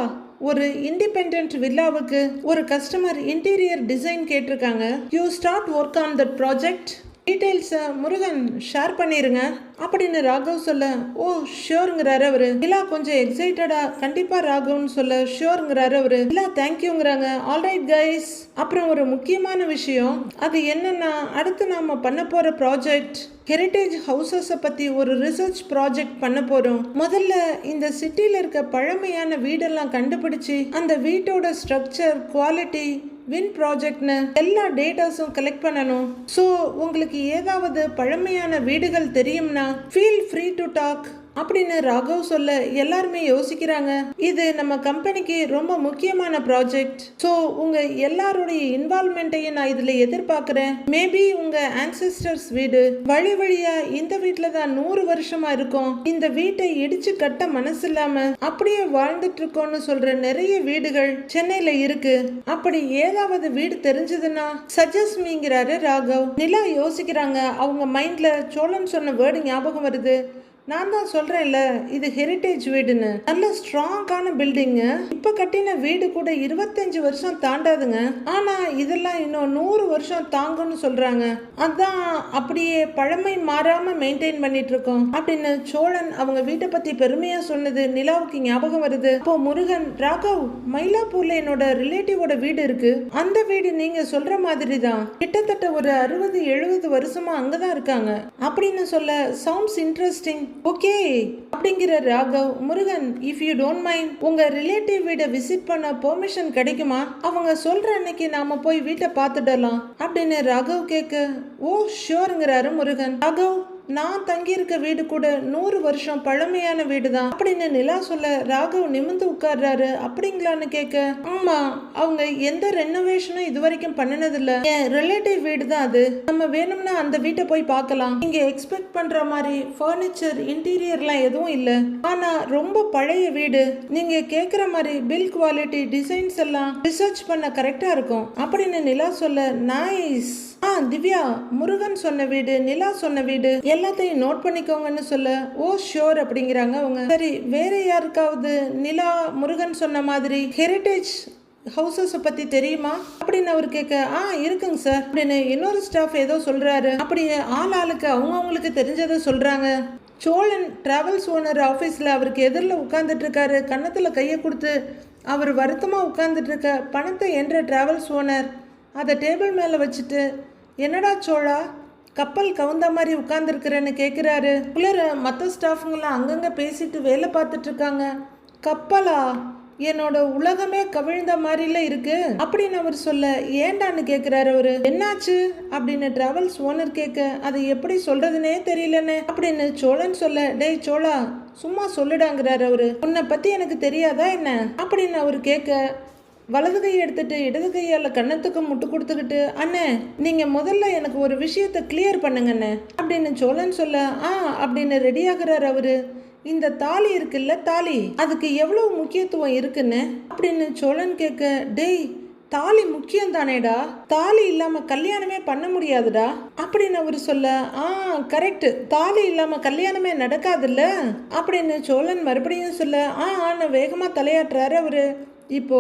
ஒரு இண்டிபெண்டன்ட் வில்லாவுக்கு ஒரு கஸ்டமர் இன்டீரியர் டிசைன் கேட்டிருக்காங்க. You start work on that project, டீடைல்ஸை முருகன் ஷேர் பண்ணிருங்க அப்படின்னு ராகவ் சொல்ல ஓ ஷியோருங்கிறாரு அவரு. நிலா கொஞ்சம் எக்ஸைட்டடா கண்டிப்பா ராகவ்னு சொல்ல ஷியோருங்கிறாரு அவரு. நிலா தேங்க்யூங்கிறாங்க. ஆல்ரைட் கைஸ், அப்புறம் ஒரு முக்கியமான விஷயம், அது என்னன்னா அடுத்து நாம பண்ண போற ப்ராஜெக்ட் ஹெரிட்டேஜ் ஹவுசஸை பற்றி ஒரு ரிசர்ச் ப்ராஜெக்ட் பண்ண போகிறோம். முதல்ல இந்த சிட்டியில் இருக்க பழமையான வீடெல்லாம் கண்டுபிடிச்சி அந்த வீட்டோட ஸ்ட்ரக்சர், குவாலிட்டி, வின் ப்ராஜெக்ட்னு எல்லா டேட்டாஸும் கலெக்ட் பண்ணணும். ஸோ உங்களுக்கு ஏதாவது பழமையான வீடுகள் தெரியும்னா ஃபீல் ஃப்ரீ டு டாக் அப்படின்னு ராகவ் சொல்ல எல்லாருமே யோசிக்கிறாங்க. இது நம்ம கம்பெனிக்கு ரொம்ப முக்கியமான ப்ராஜெக்ட். ஸோ உங்க எல்லாருடைய இன்வால்மெண்ட்டையும் நான் இதுல எதிர்பார்க்கிறேன். மேபி உங்க ஆன்செஸ்டர்ஸ் வீடு வழி வழியா இந்த வீட்டில் தான் 100 வருஷமா இருக்கும். இந்த வீட்டை இடிச்சு கட்ட மனசு இல்லாம அப்படியே வாழ்ந்துட்டு இருக்கோம்னு சொல்ற நிறைய வீடுகள் சென்னையில இருக்கு. அப்படி ஏதாவது வீடு தெரிஞ்சதுன்னா சஜஸ்ட் மீங்கிறாரு ராகவ். நிலா யோசிக்கிறாங்க. அவங்க மைண்ட்ல சோழன் சொன்ன வேர்டு ஞாபகம் வருது. நான் தான் சொல்றேன்ல இது ஹெரிட்டேஜ் வீடுன்னு. நல்ல ஸ்ட்ராங்கான பில்டிங்கு. இப்ப கட்டின வீடு கூட 25 வருஷம் தாண்டாதுங்க. ஆனா இதெல்லாம் இன்னும் 100 வருஷம் தாங்கும்னு சொல்றாங்க. அதான் அப்படியே பழமை மாறாம மெயின்டைன் பண்ணிட்டு இருக்கோம் அப்படின்னு சோழன் அவங்க வீட்டை பத்தி பெருமையா சொன்னது நிலாவுக்கு ஞாபகம் வருது. அப்போ முருகன், ராகவ், மயிலாப்பூர்ல என்னோட ரிலேட்டிவோட வீடு இருக்கு. அந்த வீடு நீங்க சொல்ற மாதிரி தான். கிட்டத்தட்ட ஒரு 60-70 வருஷமா அங்கதான் இருக்காங்க அப்படின்னு சொல்ல, சவுண்ட்ஸ் இன்ட்ரெஸ்டிங், ஓகே அப்படிங்கிற Raghav. Murugan, if you don't mind, உங்க ரிலேட்டிவ் வீடை விசிட் பண்ண பெர்மிஷன் கிடைக்குமா? அவங்க சொல்ற அன்னைக்கு நாம போய் வீட்டை பார்த்துடலாம் அப்படின்னு ராகவ் கேட்க, ஓ ஷியோருங்கிறாரு முருகன். ராகவ், நான் தங்கியிருக்க வீடு கூட 100 வருஷம் பழமையான வீடு தான் அப்படின்னு நிலா சொல்ல, ராகவ் நிமிந்து உட்கார்றாரு. அப்படிங்களான்னு கேட்க, ஆமா, அவங்க எந்த ரெனோவேஷனும் இது வரைக்கும் பண்ணினதில்ல. என் ரிலேட்டிவ் வீடு தான் அது. நம்ம வேணும்னா அந்த வீட்டை போய் பார்க்கலாம். நீங்க எக்ஸ்பெக்ட் பண்ற மாதிரி ஃபர்னிச்சர், இன்டீரியர்லாம் எதுவும் இல்ல. ஆனா ரொம்ப பழைய வீடு. நீங்க கேட்குற மாதிரி பில் குவாலிட்டி, டிசைன்ஸ் எல்லாம் ரிசர்ச் பண்ண கரெக்டா இருக்கும் அப்படின்னு நிலா சொல்ல, நைஸ். திவ்யா, முருகன் சொன்ன வீடு, நிலா சொன்ன வீடு எல்லாத்தையும் நோட் பண்ணிக்கோங்கன்னு சொல்ல, ஓ ஷோர் அப்படிங்கிறாங்க அவங்க. சரி, வேற யாருக்காவது நிலா, முருகன் சொன்ன மாதிரி ஹெரிட்டேஜ் ஹவுசஸ் பத்தி தெரியுமா அப்படின்னு அவர் கேட்க, இருக்குங்க சார் அப்படின்னு இன்னொரு ஸ்டாஃப் ஏதோ சொல்றாரு. அப்படியே ஆளுக்கு அவங்களுக்கு தெரிஞ்சதை சொல்றாங்க. சோழன் டிராவல்ஸ் ஓனர் ஆஃபீஸில் அவருக்கு எதிரில் உட்காந்துட்டு இருக்காரு. கன்னத்தில் கையை கொடுத்து அவர் வருத்தமாக உட்காந்துட்டு இருக்க பணத்தை என்ற டிராவல்ஸ் ஓனர் அதை டேபிள் மேலே வச்சுட்டு, என்னடா சோழா கப்பல் கவுந்த மாதிரி உட்காந்துருக்குறேன்னு கேட்குறாரு. குளிர மற்ற ஸ்டாஃபுங்களாம் அங்கங்கே பேசிட்டு வேலை பார்த்துட்டு இருக்காங்க. கப்பலா? என்னோட உலகமே கவிழ்ந்த மாதிரில இருக்கு அப்படின்னு அவர் சொல்ல, ஏண்டான்னு கேட்குறாரு அவரு. என்னாச்சு அப்படின்னு டிராவல்ஸ் ஓனர் கேட்க, அதை எப்படி சொல்றதுன்னே தெரியலன்னு அப்படின்னு சோழன் சொல்ல, டேய் சோழா சும்மா சொல்லிடாங்கிறாரு அவரு. உன்னை பற்றி எனக்கு தெரியாதா என்ன அப்படின்னு அவர் கேட்க, வலது கை எடுத்துட்டு இடது கையால் கன்னத்துக்கு முட்டு கொடுத்துக்கிட்டு, அண்ணே நீங்கள் முதல்ல எனக்கு ஒரு விஷயத்தை கிளியர் பண்ணுங்கண்ணே அப்படின்னு சோழன் சொல்ல, அப்படின்னு ரெடி ஆகுறாரு அவரு. இந்த தாலி இருக்குல்ல, தாலி, அதுக்கு எவ்வளவு முக்கியத்துவம் இருக்குன்னு அப்படின்னு சோழன் கேட்க, டேய் தாலி முக்கியம் தானேடா, தாலி இல்லாம கல்யாணமே பண்ண முடியாதுடா அப்படின்னு அவர் சொல்ல, கரெக்ட், தாலி இல்லாம கல்யாணமே நடக்காதுல்ல அப்படின்னு சோழன் மறுபடியும் சொல்ல, வேகமா தலையாட்டுறாரு அவரு. இப்போ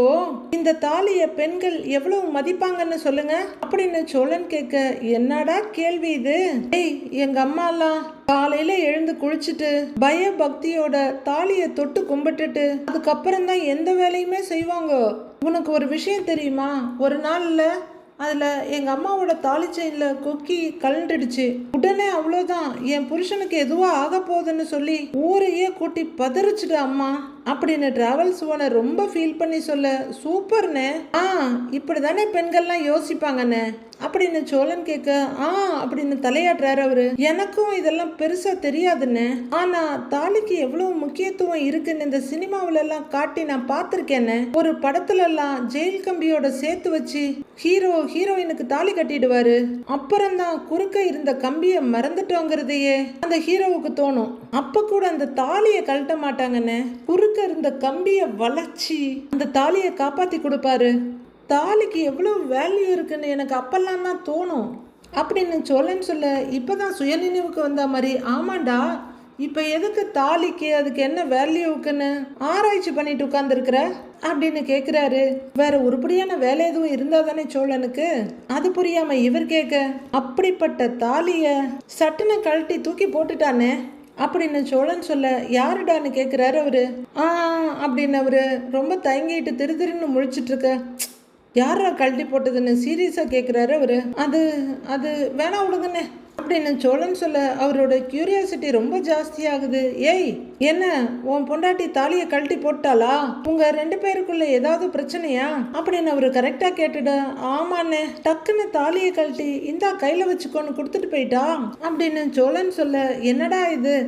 இந்த தாலிய பெண்கள் எவ்வளவு மதிப்பாங்கன்னு சொல்லுங்க அப்படின்னு சோழன் கேட்க, என்னடா கேள்வி இது? ஏய், எங்க அம்மா எல்லாம் காலையில எழுந்து குளிச்சுட்டு பய பக்தியோட தாலிய தொட்டு கும்பிட்டுட்டு அதுக்கப்புறம் தான் எந்த வேலையுமே செய்வாங்க. உனக்கு ஒரு விஷயம் தெரியுமா? ஒரு நாள்ல அதில் எங்கள் அம்மாவோட தாலி செயினில் கொக்கி கலண்டுடுச்சு. உடனே அவ்வளோதான், என் புருஷனுக்கு எதுவாக ஆக போகுதுன்னு சொல்லி ஊரையே கூட்டி பதறிச்சுடு அம்மா அப்படின்னு டிராவல்ஸ் ஓனர் ரொம்ப ஃபீல் பண்ணி சொல்ல, சூப்பர்ண்ணே, இப்படி தானே பெண்கள்லாம் யோசிப்பாங்கண்ணே அப்படின்னு சோழன் கேட்க, அப்படின்னு தலையாட்டுறாரு அவரு. எனக்கும் இதெல்லாம் பெருசா தெரியாதுன்னு, ஆனா தாலிக்கு எவ்வளவு முக்கியத்துவம் இருக்குன்னு இந்த சினிமாவில எல்லாம் காட்டி நான் பார்த்திருக்கேன்னு. ஒரு படத்துல எல்லாம் ஜெயில் கம்பியோட சேர்த்து வச்சு ஹீரோயினுக்கு தாலி கட்டிடுவாரு. அப்புறம்தான் குறுக்க இருந்த கம்பியை மறந்துட்டோங்கிறதையே அந்த ஹீரோவுக்கு தோணும். அப்ப கூட அந்த தாலியை கழட்ட மாட்டாங்கன்னு குறுக்க இருந்த கம்பியை வளைச்சி அந்த தாலியை காப்பாத்தி கொடுப்பாரு. தாலிக்கு எவ்வளவு வேல்யூ இருக்குன்னு எனக்கு அப்பெல்லாம் தான் தோணும் அப்படின்னு சோழன் சொல்ல, இப்பதான் சுயநினைவுக்கு வந்த மாதிரி, ஆமாண்டா இப்போ எதுக்கு தாலிக்கு அதுக்கு என்ன வேல்யூக்குன்னு ஆராய்ச்சி பண்ணிட்டு உட்கார்ந்துருக்குற அப்படின்னு கேட்குறாரு. வேற உருப்படியான வேலை எதுவும் இருந்தா தானே சோழனுக்கு. அது புரியாம இவர் கேட்க, அப்படிப்பட்ட தாலிய சட்டுன்னு கழட்டி தூக்கி போட்டுட்டானே அப்படின்னு சோழன் சொல்ல, யாருடான்னு கேட்குறாரு அவரு. அப்படின்னு அவரு ரொம்ப தயங்கிட்டு திருன்னு முழிச்சிட்டு இருக்க, யாரா கழட்டி போட்டதுன்னு சீரியஸாக கேட்குறாரு அவரு. அது வேணா விடுங்கண்ணே அப்படின்னு சோழன் சொல்ல, அவரோட கியூரியாசிட்டி ரொம்ப ஜாஸ்தியாகுது. ஏய், என்ன உன் பொண்டாட்டி தாலியை கழட்டி போட்டாளா? உங்க 2 பேருக்குள்ள ஏதாவது பிரச்சனையா அப்படின்னு அவரு கரெக்டா கேட்டுட, ஆமாண்ணே, டக்குன்னு தாலியை கழட்டி இந்தா கையில வச்சுக்கோன்னு கொடுத்துட்டு போயிட்டா அப்படின்னு சோழன் சொல்ல, என்னடா இது,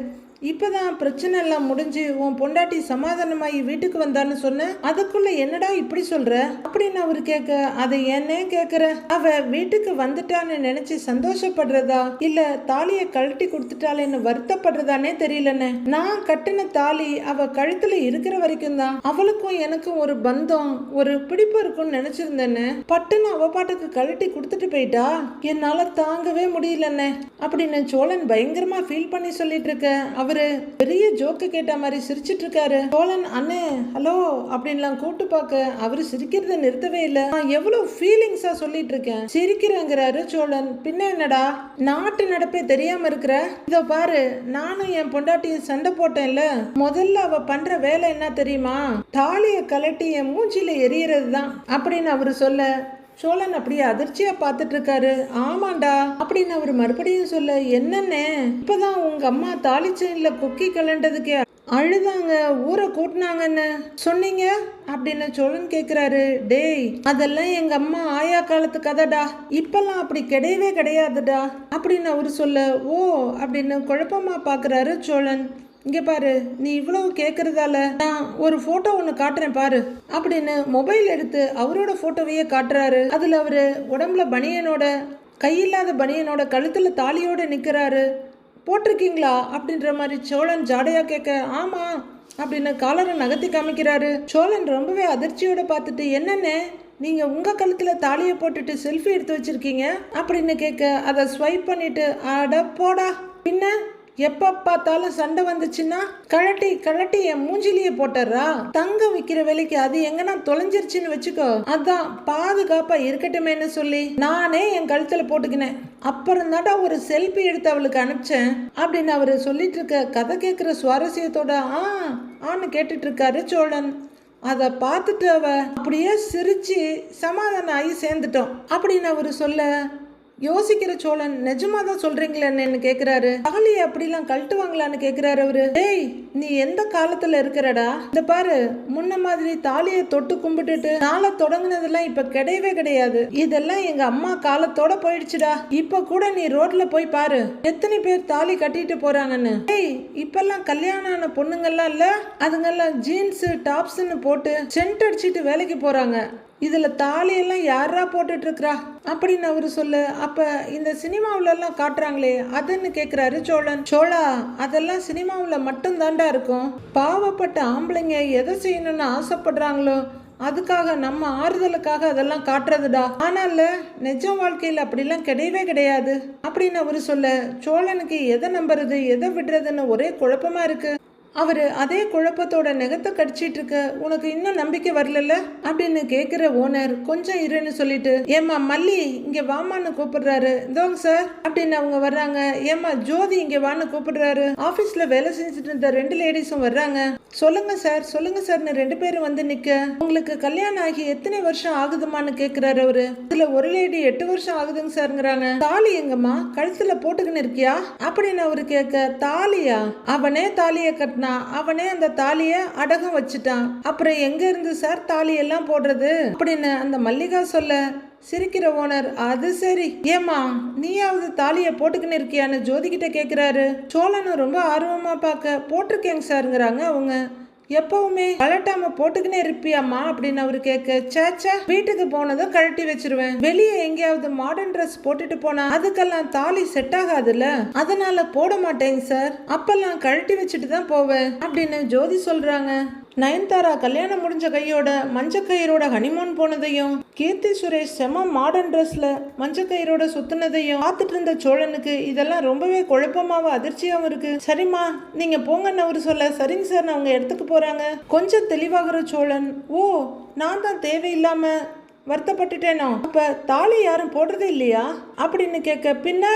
இப்பதான் பிரச்சனை எல்லாம் முடிஞ்சு உன் பொண்டாட்டி சமாதானமாயி வீட்டுக்கு வந்தான்னு சொன்ன, அதுக்குள்ள என்னடா இப்படி சொல்ற அப்படின்னு அவரு கேட்க, அதை என்னே கேக்குற, அவ வீட்டுக்கு வந்துட்டான்னு நினைச்சு சந்தோஷப்படுறதா இல்ல தாலியை கழட்டி கொடுத்துட்டாளேன்னு வருத்தப்படுறதானே தெரியலன்னு. நான் கட்டின தாலி அவ கழுத்துல இருக்கிற வரைக்கும் தான் அவளுக்கும் எனக்கும் ஒரு பந்தம், ஒரு பிடிப்பு இருக்கும்னு நினைச்சிருந்தேன்னு. பட்டுன்னு அவ பாட்டுக்கு கழட்டி கொடுத்துட்டு போயிட்டா, என்னால தாங்கவே முடியலன்னு அப்படின்னு சோழன் பயங்கரமா ஃபீல் பண்ணி சொல்லிட்டு இருக்க. அவரு பெரிய ஜோக்கு கேட்ட மாதிரி சிரிச்சிட்டு இருக்காரு. சோழன் அண்ணே ஹலோ அப்படின்லாம் கூப்பிட்டு பார்க்க அவரு சிரிக்கிறத நிறுத்தவே இல்லை. நான் எவ்வளவு ஃபீலிங்ஸா சொல்லிட்டு இருக்கேன், சிரிக்கிறேங்கிறாரு சோழன். பின்ன என்னடா நாட்டு நடப்பே தெரியாம இருக்கிற? இதோ பாரு, நானும் என் பொண்டாட்டியும் சண்டை போட்டேன்ல, முதல்ல அவ பண்ற வேலை என்ன தெரியுமா? தாலிய கலட்டி என் மூஞ்சில எரியறது தான் அப்படின்னு அவரு சொல்ல சோழன் அப்படியே அதிர்ச்சியா பார்த்துட்டு இருக்காரு. ஆமாண்டா அப்படின்னு அவர் மறுபடியும் சொல்ல, என்னன்னு இப்பதான் உங்க அம்மா தாலி செயின்ல கொக்கி கலண்டதுக்கு அழுதாங்க, ஊரை கூட்டினாங்கன்னு சொன்னீங்க அப்படின்னு சோழன் கேக்குறாரு. டேய், அதெல்லாம் எங்க அம்மா ஆயா காலத்து கதைடா, இப்பெல்லாம் அப்படி கிடையவே கிடையாதுடா அப்படின்னு அவரு சொல்ல, ஓ அப்படின்னு குழப்பமா பாக்குறாரு சோழன். இங்க பாரு, நீ இவ்வளவு கேட்கறதால நான் ஒரு போட்டோ ஒன்று காட்டுறேன் பாரு அப்படின்னு மொபைல் எடுத்து அவரோட போட்டோவையே காட்டுறாரு. அதுல அவரு உடம்புல பனியனோட, கையில்லாத பனியனோட, கழுத்துல தாலியோட நிக்கிறாரு. போட்டிருக்கீங்களா அப்படின்ற மாதிரி சோழன் ஜாடையா கேட்க, ஆமா அப்படின்னு காலரை நகர்த்தி காமிக்கிறாரு. சோழன் ரொம்பவே அதிர்ச்சியோட பார்த்துட்டு, என்னன்னு நீங்க உங்க கழுத்துல தாலியை போட்டுட்டு செல்ஃபி எடுத்து வச்சிருக்கீங்க அப்படின்னு கேட்க, அதை ஸ்வைப் பண்ணிட்டு, அட போடா, பின்ன எப்ப பார்த்தாலும் சண்டை வந்துச்சுன்னா கழட்டி கழட்டி என் மூஞ்சிலேயே போட்டுறா, தங்கம் விற்கிற விலைக்கு அது எங்கன்னா தொலைஞ்சிருச்சுன்னு வச்சுக்கோ, அதான் பாதுகாப்பா இருக்கட்டுமேன்னு சொல்லி நானே என் கழுத்துல போட்டுக்கினேன். அப்புறம் தாண்டா ஒரு செல்ஃபி எடுத்து அவளுக்கு அனுப்பிச்சேன் அப்படின்னு அவரு சொல்லிட்டு இருக்க கதை கேட்கிற சுவாரஸ்யத்தோட ஆன்னு கேட்டுட்டு இருக்காரு சோழன். அதை பார்த்துட்டு அவ அப்படியே சிரிச்சு சமாதானம் ஆகி சேர்ந்துட்டோம் அப்படின்னு அவரு சொல்ல யோசிக்கிற சோழன், நிஜமாதான் சொல்றீங்களேன்னு கேக்குறாரு. தாலியை அப்படிலாம் கழட்டுவாங்களான்னு கேக்குறாரு அவரு. டேய், நீ எந்த காலத்துல இருக்கிறடா? இந்த பாரு, முன்ன மாதிரி தாலியை தொட்டு கும்பிட்டுட்டு நாளை தொடங்குனதெல்லாம் இப்ப கிடையவே கிடையாது. இதெல்லாம் எங்க அம்மா காலத்தோட போயிடுச்சுடா. இப்ப கூட நீ ரோட்ல போய் பாரு, எத்தனை பேர் தாலி கட்டிட்டு போறாங்கன்னு. டேய், இப்பெல்லாம் கல்யாணம் ஆன பொண்ணுங்கெல்லாம் இல்ல, அதுங்கெல்லாம் ஜீன்ஸ் டாப்ஸ்ன்னு போட்டு சென்ட் அடிச்சிட்டு வேலைக்கு போறாங்க. இதுல தாலியெல்லாம் யாரா போட்டுட்டு இருக்கிறா அப்படின்னு அவரு சொல்ல, அப்ப இந்த சினிமாவில எல்லாம் காட்டுறாங்களே அதுன்னு கேக்குறாரு சோழன். சோழா, அதெல்லாம் சினிமாவில மட்டும் தாண்டா இருக்கும். பாவப்பட்ட ஆம்பளைங்க எதை செய்யணும்னு ஆசைப்படுறாங்களோ அதுக்காக நம்ம ஆறுதலுக்காக அதெல்லாம் காட்டுறதுடா. ஆனால நிஜ வாழ்க்கையில் அப்படிலாம் கிடையவே கிடையாது அப்படின்னு அவரு சொல்ல சோழனுக்கு எதை நம்புறது எதை விடுறதுன்னு ஒரே குழப்பமா இருக்கு. அவரு அதே குழப்பத்தோட நெகத்தை கடிச்சிட்டு இருக்க, உனக்கு இன்னும் நம்பிக்கை வரல அப்படின்னு கேக்குற ஓனர் கொஞ்சம் இருன்னு சொல்லிட்டு, ஏமா மல்லி இங்க வாமான்னு கூப்பிடுறாரு. இதோங்க சார் அப்படின்னு அவங்க வர்றாங்க. ஏமா ஜோதி இங்க வான்னு கூப்பிடுறாரு. ஆபீஸ்ல வேலை செஞ்சுட்டு இருந்த 2 லேடிஸும் வர்றாங்க. சொல்லுங்க சார்னு 2 பேரும் வந்து நிக்க, உங்களுக்கு கல்யாணம் ஆகி எத்தனை வருஷம் ஆகுதுமான்னு கேக்குறாரு அவரு. இதுல ஒரு லேடி 8 வருஷம் ஆகுதுங்க சார்ங்கிறாங்க. தாலி எங்கம்மா, கழுத்துல போட்டுக்கின்னு இருக்கியா அப்படின்னு அவரு கேட்க, தாலியா? அவனே தாலிய கட்டினா, அவனே அந்த தாலிய அடகம் வச்சுட்டான், அப்புறம் எங்க இருந்து சார் தாலி எல்லாம் போடுறது அப்படின்னு அந்த மல்லிகா சொல்ல சிரிக்கிற ஓனர், அது சரி, ஏமா நீயாவது தாலிய போட்டுக்கின்னு இருக்கியான்னு ஜோதிகிட்ட கேக்குறாரு. சோழனும் ரொம்ப ஆர்வமா பார்க்க, போட்டிருக்கேங்க சாருங்கிறாங்க அவங்க. எப்பவுமே கழட்டாம போட்டுக்கினே இருப்பியாமா அப்படின்னு அவரு கேட்க, சேச்சா வீட்டுக்கு போனதும் கழட்டி வச்சிருவேன், வெளியே எங்கேயாவது மாடர்ன் ட்ரெஸ் போட்டுட்டு போனா அதுக்கெல்லாம் தாலி செட் ஆகாதுல்ல, அதனால போட மாட்டேங்க சார், அப்பெல்லாம் கழட்டி வச்சுட்டு தான் போவேன் அப்படின்னு ஜோதி சொல்றாங்க. நயன்தாரா கல்யாணம் முடிஞ்ச கையோட மஞ்சக்கயிறோட ஹனிமூன் போனதையும், கீர்த்தி சுரேஷ் செம மாடர்ன் ட்ரெஸ்ல மஞ்சக்கயிறோட சுத்தினதையும் பார்த்துட்டு இருந்த சோழனுக்கு இதெல்லாம் ரொம்பவே குழப்பமாவும் அதிர்ச்சியாவும் இருக்கு. சரிம்மா நீங்க போங்கன்னு அவரு சொல்ல, சரிங்க சார் நான் அவங்க இடத்துக்கு போறாங்க. கொஞ்சம் தெளிவாகிற சோழன், ஓ நான் தான் தேவையில்லாம வருத்தப்பட்டுட்டேனோ, அப்ப தாலி யாரும் போடுறதே இல்லையா அப்படின்னு கேட்க, பின்ன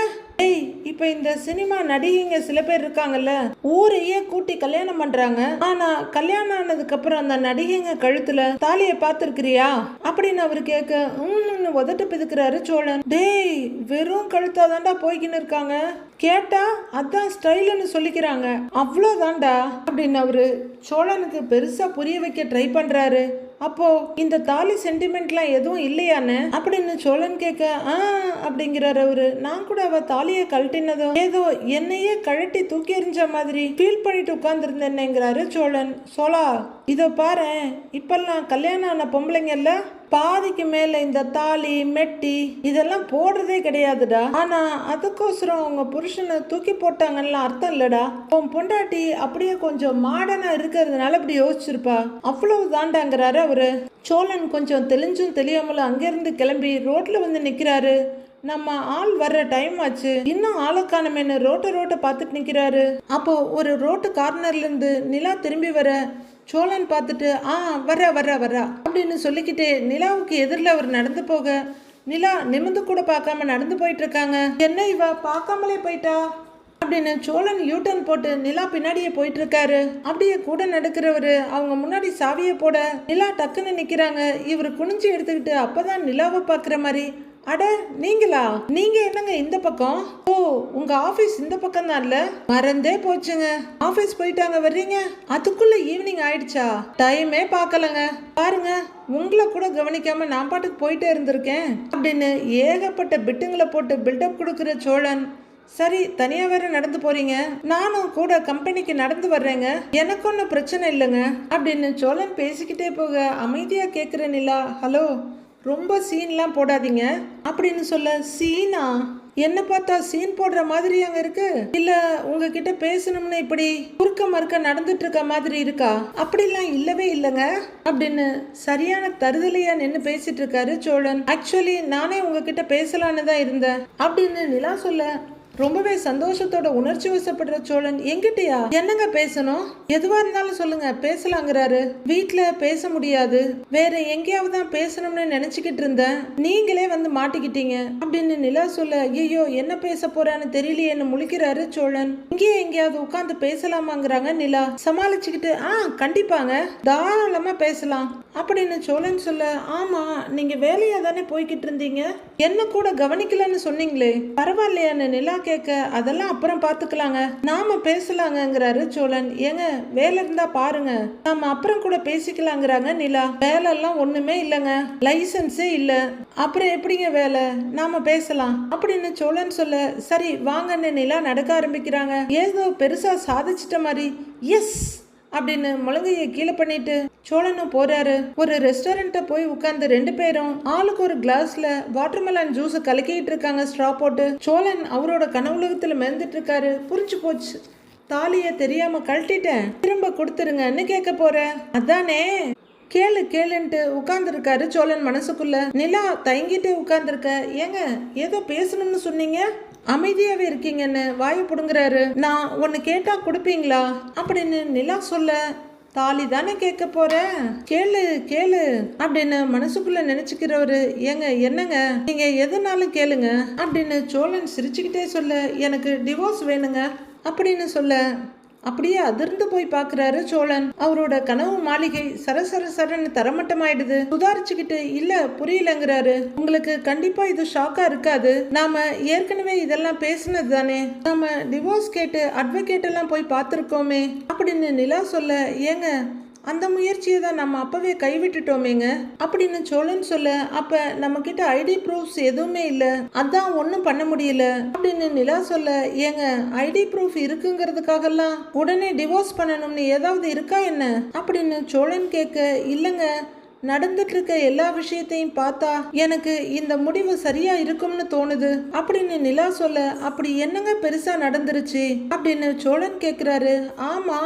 ஏய் இப்ப இந்த சினிமா நடிகைங்க சில பேர் இருக்காங்கல்ல, ஊரையே கூட்டி கல்யாணம் பண்றாங்க, ஆனா கல்யாணம் ஆனதுக்கு அப்புறம் அந்த நடிகைங்க கழுத்துல தாலிய பாத்துருக்கிறியா அப்படின்னு அவரு கேட்க, உதட்டு பிதுக்குறாரு சோழன். டேய், வெறும் கழுத்தாதான்டா போய்கின்னு இருக்காங்க, கேட்டா அதான் ஸ்டைல்னு சொல்லிக்கிறாங்க, அவ்வளோதான்டா அப்படின்னு அவரு சோழனுக்கு பெருசா புரிய வைக்க ட்ரை பண்றாரு. அப்போ இந்த தாலி சென்டிமெண்ட்லாம் எதுவும் இல்லையான்னு அப்படின்னு சோழன் கேட்க, அப்படிங்கிறாரு அவரு. நான் கூட அவ தாலியை கழட்டினதும் ஏதோ என்னையே கழட்டி தூக்கி எறிஞ்ச மாதிரி ஃபீல் பண்ணிட்டு உட்கார்ந்துருந்தேன்னுங்கிறாரு சோழன். சோழா இதோ பாரு, இப்பெல்லாம் கல்யாணம் ஆன பொம்பளைங்கல்ல பாதிக்கு மேல இந்த தாலி மெட்டி இதெல்லாம் போடுறதே கிடையாதுடா, ஆனா அதுக்கோசரம் அவங்க புருஷனை தூக்கி போட்டாங்கன்னு அர்த்தம் இல்லடா, உன் பொண்டாட்டி அப்படியே கொஞ்சம் மாடர்னா இருக்கிறதுனால இப்படி யோசிச்சிருப்பா, அவ்வளவு தாண்டாங்கிறாரு அவரு. சோழன் கொஞ்சம் தெளிஞ்சும் தெரியாமலும் அங்கிருந்து கிளம்பி ரோட்ல வந்து நிக்கிறாரு. நம்ம ஆள் வர்ற டைம் ஆச்சு, இன்னும் ஆளுக்கானமேனு ரோட்டை பார்த்துட்டு நிக்கிறாரு. அப்போ ஒரு ரோட்டு கார்னர்ல இருந்து நிலா திரும்பி வர சோழன் பார்த்துட்டு வர்றா அப்படின்னு சொல்லிக்கிட்டு நிலாவுக்கு எதிரில் அவர் நடந்து போக நிலா நிமிந்து கூட பார்க்காம நடந்து போயிட்டு இருக்காங்க. என்ன இவ பார்க்காமலே போயிட்டா அப்படின்னு சோழன் யூட்டர்ன் போட்டு நிலா பின்னாடியே போயிட்டு இருக்காரு. அப்படியே கூட நடக்கிறவரு அவங்க முன்னாடி சாவியை போட நிலா டக்குன்னு நிக்கிறாங்க. இவர் குனிஞ்சு எடுத்துக்கிட்டு அப்பதான் நிலாவை பார்க்குற மாதிரி, அட நீங்களா, நீங்க என்னங்க இந்த பக்கம்? ஓ, உங்க ஆபீஸ் இந்த பக்கம் தான் இல்ல, மறந்தே போச்சுங்க. ஆபீஸ் போயிட்டாங்க வர்றீங்க, அதுக்குள்ள ஈவினிங் ஆயிடுச்சா? டைமே பார்க்கலங்க. பாருங்க, உங்களை கூட கவனிக்காம நான் பாட்டுக்கு போயிட்டே இருந்திருக்கேன் அப்படின்னு ஏகப்பட்ட பிட்டுங்களை போட்டு பில்டப் கொடுக்குற சோழன், சரி தனியா வேற நடந்து போறீங்க, நானும் கூட கம்பெனிக்கு நடந்து வர்றேங்க, எனக்கு ஒன்றும் பிரச்சனை இல்லைங்க அப்படின்னு சோழன் பேசிக்கிட்டே போக அமைதியா கேட்குற நிலா, ஹலோ ரொம்ப சீன்லாம் போடாதீங்க அப்படின்னு சொல்ல, சீனா? என்ன பார்த்தா சீன் போடுற மாதிரி அங்க இருக்கு, இல்ல உங்ககிட்ட பேசணும்னு இப்படி குறுக்க மறுக்க நடந்துட்டு இருக்க மாதிரி இருக்கா? அப்படிலாம் இல்லவே இல்லைங்க அப்படின்னு சரியான தருதலையா நின்று பேசிட்டு இருக்காரு சோழன். ஆக்சுவலி நானே உங்ககிட்ட பேசலான்னு தான் இருந்தேன் அப்படின்னு நிலா சொல்ல, ரொம்பவே சந்தோஷத்தோட உணர்ச்சி வசப்படுற சோழன், எங்கிட்டயா என்னங்க பேசணும், எதுவா இருந்தாலும் சொல்லுங்க பேசலாங்கிறாரு. வீட்டுல பேச முடியாது, வேற எங்கேயாவது தான் பேசணும்னு நினைச்சுக்கிட்டு இருந்தேன், நீங்களே வந்து மாட்டிக்கிட்டீங்க அப்படின்னு நிலா சொல்ல, ஐயோ என்ன பேச போறான்னு தெரியலையேன்னு முழிக்கிறாரு சோழன். இங்கேயே எங்கேயாவது உட்காந்து பேசலாமாங்கிறாங்க நிலா. சமாளிச்சுக்கிட்டு கண்டிப்பாங்க தாராளமா பேசலாம் அப்படின்னு சோழன் சொல்ல, ஆமா நீங்க வேலையா தானே போய்கிட்டு இருந்தீங்க, என்ன கூட கவனிக்கலன்னு சொன்னீங்களே, பரவாயில்லையான்னு நிலா கேட்க, அதெல்லாம் அப்புறம் பாத்துக்கலாங்க, நாம பேசலாங்கிறாரு சோழன். ஏங்க வேலை இருந்தா பாருங்க, நாம அப்புறம் கூட பேசிக்கலாங்கிறாங்க நிலா. வேலை எல்லாம் ஒண்ணுமே இல்லைங்க, லைசன்ஸே இல்ல, அப்புறம் எப்படிங்க வேலை, நாம பேசலாம் அப்படின்னு சோழன் சொல்ல, சரி வாங்கன்னு நிலா நடக்க ஆரம்பிக்கிறாங்க. ஏதோ பெருசா சாதிச்சிட்ட மாதிரி எஸ் அப்படின்னு முழங்கையை கீழே பண்ணிட்டு சோழனும் போறாரு. ஒரு ரெஸ்டாரண்ட்டை போய் உட்கார்ந்து ரெண்டு பேரும் ஆளுக்கு ஒரு கிளாஸ்ல வாட்டர்மெலன் ஜூஸ் கலக்கிட்டு இருக்காங்க ஸ்ட்ரா போட்டு. சோழன் அவரோட கனவுலகத்துல மிதந்துட்டு இருக்காரு. புரிஞ்சு போச்சு, தாலிய தெரியாம கழட்டிட்டேன், திரும்ப கொடுத்துருங்கன்னு கேட்க போறேன், அதானே கேளுன்ட்டு உட்கார்ந்துருக்காரு சோழன் மனசுக்குள்ள. நிலா தயங்கிட்டே உட்கார்ந்துருக்க, ஏங்க ஏதோ பேசணும்னு சொன்னீங்க, அமைதியாவே இருக்கீங்கன்னு வாயை புடுங்குறாரு. நான் ஒன்னு கேட்டா கொடுப்பீங்களா அப்படின்னு நிலா சொல்ல, தாலி தானே கேட்க போறேன், கேளு அப்படின்னு மனசுக்குள்ள நினைச்சுக்கிறவரு, ஏங்க என்னங்க நீங்க எதுனாலும் கேளுங்க அப்படின்னு சோழன் சிரிச்சுக்கிட்டே சொல்ல, எனக்கு டிவோர்ஸ் வேணுங்க அப்படின்னு சொல்ல, அப்படியே அதிர்ந்து போய் பாக்குறாரு சோழன். அவரோட கனவு மாளிகை சரன்னு தரமட்டமாயிடுது. சுதாரிச்சுக்கிட்டு, இல்ல புரியலங்கிறாரு. உங்களுக்கு கண்டிப்பா இது ஷாக்கா இருக்காது, நாம ஏற்கனவே இதெல்லாம் பேசினது தானே, நாம டிவோர்ஸ் கேட்டு அட்வொகேட் எல்லாம் போய் பார்த்துருக்கோமே அப்படின்னு நிலா சொல்ல, ஏங்க அந்த முயற்சியை தான் நம்ம அப்பவே கைவிட்டுட்டோமேங்க அப்படின்னு சோழன் சொல்ல, அப்ப நம்ம கிட்ட ஐடி ப்ரூஃப்ஸ் எதுவுமே இல்லை, அதான் ஒன்றும் பண்ண முடியல அப்படின்னு நிலா சொல்ல, ஏங்க ஐடி ப்ரூஃப் இருக்குங்கிறதுக்காகலாம் உடனே டிவோர்ஸ் பண்ணணும்னு ஏதாவது இருக்கா என்ன அப்படின்னு சோழன் கேட்க, இல்லைங்க நடந்துட்டு இருக்க எல்லா விஷயத்தையும் பார்த்தா எனக்கு இந்த முடிவு சரியா இருக்கும்னு தோணுது அப்படின்னு நிலா சொல்ல, அப்படி என்னங்க பெருசா நடந்துருச்சு அப்படின்னு சோழன் கேட்கிறாரு. ஆமா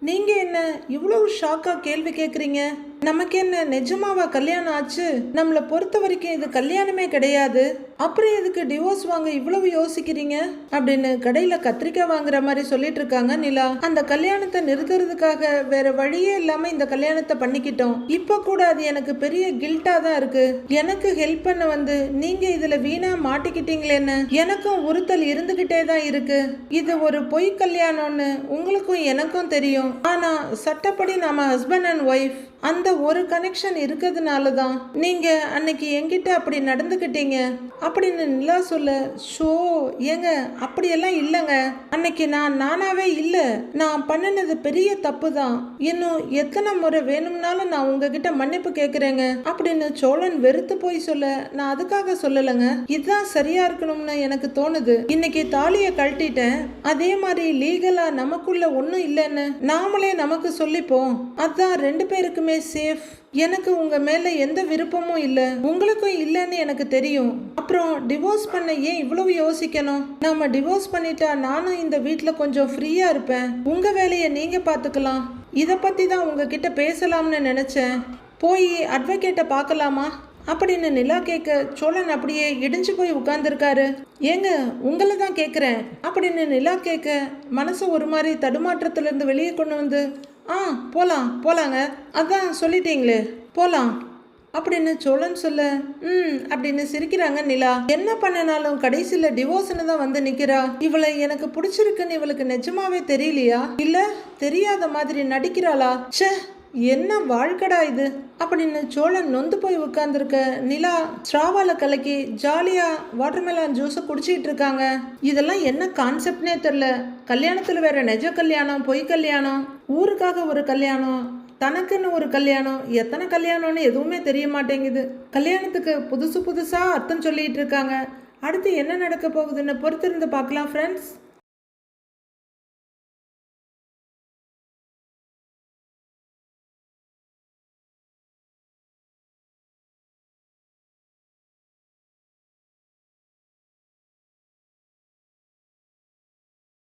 நீங்க என்ன இவ்வளவு ஷாக்கா கேள்வி கேக்குறீங்க, நமக்கு என்ன நிஜமாவா கல்யாணம் ஆச்சு, நம்மளை பொறுத்த வரைக்கும் இது கல்யாணமே கிடையாது, அப்புறம் எதுக்கு டிவோர்ஸ் வாங்க இவ்வளவு யோசிக்கிறீங்க அப்படின்னு கடையில கத்திரிக்காய் வாங்குற மாதிரி சொல்லிட்டு இருக்காங்க நிலா. அந்த கல்யாணத்தை நிறுத்துறதுக்காக வேற வழியே இல்லாம இந்த கல்யாணத்தை பண்ணிக்கிட்டோம், இப்ப கூட அது எனக்கு பெரிய கில்ட்டா தான் இருக்கு, எனக்கு ஹெல்ப் பண்ண வந்து நீங்க இதுல வீணா மாட்டிக்கிட்டீங்களேன்னு எனக்கும் உறுத்தல் இருந்துகிட்டே தான் இருக்கு. இது ஒரு பொய் கல்யாணம்னு உங்களுக்கும் எனக்கும் தெரியும், ஆனா சட்டப்படி நாம ஹஸ்பண்ட் அண்ட் ஒய்ஃப், அந்த ஒரு கனெக்ஷன் இருக்கிறதுனால தான் நீங்க அன்னைக்கு என்கிட்ட அப்படி நடந்துக்கிட்டீங்க அப்படின்னு நிலா சொல்ல, ஷோ ஏங்க அப்படியெல்லாம் இல்லைங்க, அன்னைக்கு நானாவே இல்லை, நான் பண்ணினது பெரிய தப்பு தான், இன்னும் எத்தனை முறை வேணும்னாலும் நான் உங்ககிட்ட மன்னிப்பு கேட்குறேங்க அப்படின்னு சோழன் வெறுத்து போய் சொல்ல, நான் அதுக்காக சொல்லலைங்க, இதுதான் சரியா இருக்கணும்னு எனக்கு தோணுது, இன்னைக்கு தாலியை கழட்டிட்டேன், அதே மாதிரி லீகலா நமக்குள்ள ஒன்றும் இல்லைன்னு நாமளே நமக்கு சொல்லிப்போம், அதான் ரெண்டு பேருக்குமே சேஃப், எனக்கு உங்க மேல எந்த விருப்பமும் இல்ல, உங்களுக்கும் இல்லைன்னு எனக்கு தெரியும், அப்புறம் டிவோர்ஸ் பண்ண ஏன் இவ்வளவு யோசிக்கணும், நாம டிவோர்ஸ் பண்ணிட்டா நானும் இந்த வீட்டுல கொஞ்சம் ஃப்ரீயா இருப்பேன், உங்க வேலையை நீங்க பாத்துக்கலாம், இத பத்தி தான் உங்ககிட்ட பேசலாம்னு நினைச்சேன், போய் அட்வொகேட்டை பார்க்கலாமா அப்படின்னு நிலா கேட்க சோழன் அப்படியே இடிஞ்சு போய் உட்கார்ந்துருக்காரு. ஏங்க உங்களை தான் கேட்குறேன் அப்படின்னு நிலா கேட்க மனசு ஒரு மாதிரி தடுமாற்றத்திலிருந்து வெளியே கொண்டு வந்து போலாங்க, அதான் சொல்லிட்டீங்களே போலாம் அப்படின்னு சோழன் சொல்ல அப்படின்னு சிரிக்கிறாங்க நிலா. என்ன பண்ணனாலும் கடைசியில டிவோர்ஸ்னு தான் வந்து நிக்கிறா. இவளை எனக்கு பிடிச்சிருக்குன்னு இவளுக்கு நிஜமாவே தெரியலையா, இல்ல தெரியாத மாதிரி நடிக்கிறாளா? ச்சே, என்ன வாழ்க்கடா இது அப்படின்னு சோழன் நொந்து போய் உட்கார்ந்துருக்க நிலா ஸ்ட்ராவால கலக்கி ஜாலியா வாட்டர்மெலான் ஜூஸை குடிச்சிட்டு இருக்காங்க. இதெல்லாம் என்ன கான்செப்ட்னே தெரியல. கல்யாணத்துல வேற நிஜ கல்யாணம், பொய் கல்யாணம், ஊருக்காக ஒரு கல்யாணம், தனக்குன்னு ஒரு கல்யாணம், எத்தனை கல்யாணம்னு எதுவுமே தெரிய மாட்டேங்குது. கல்யாணத்துக்கு புதுசா அர்த்தம் சொல்லிட்டு இருக்காங்க. அடுத்து என்ன நடக்க போகுதுன்னு பொறுத்திருந்து பார்க்கலாம் ஃப்ரெண்ட்ஸ்.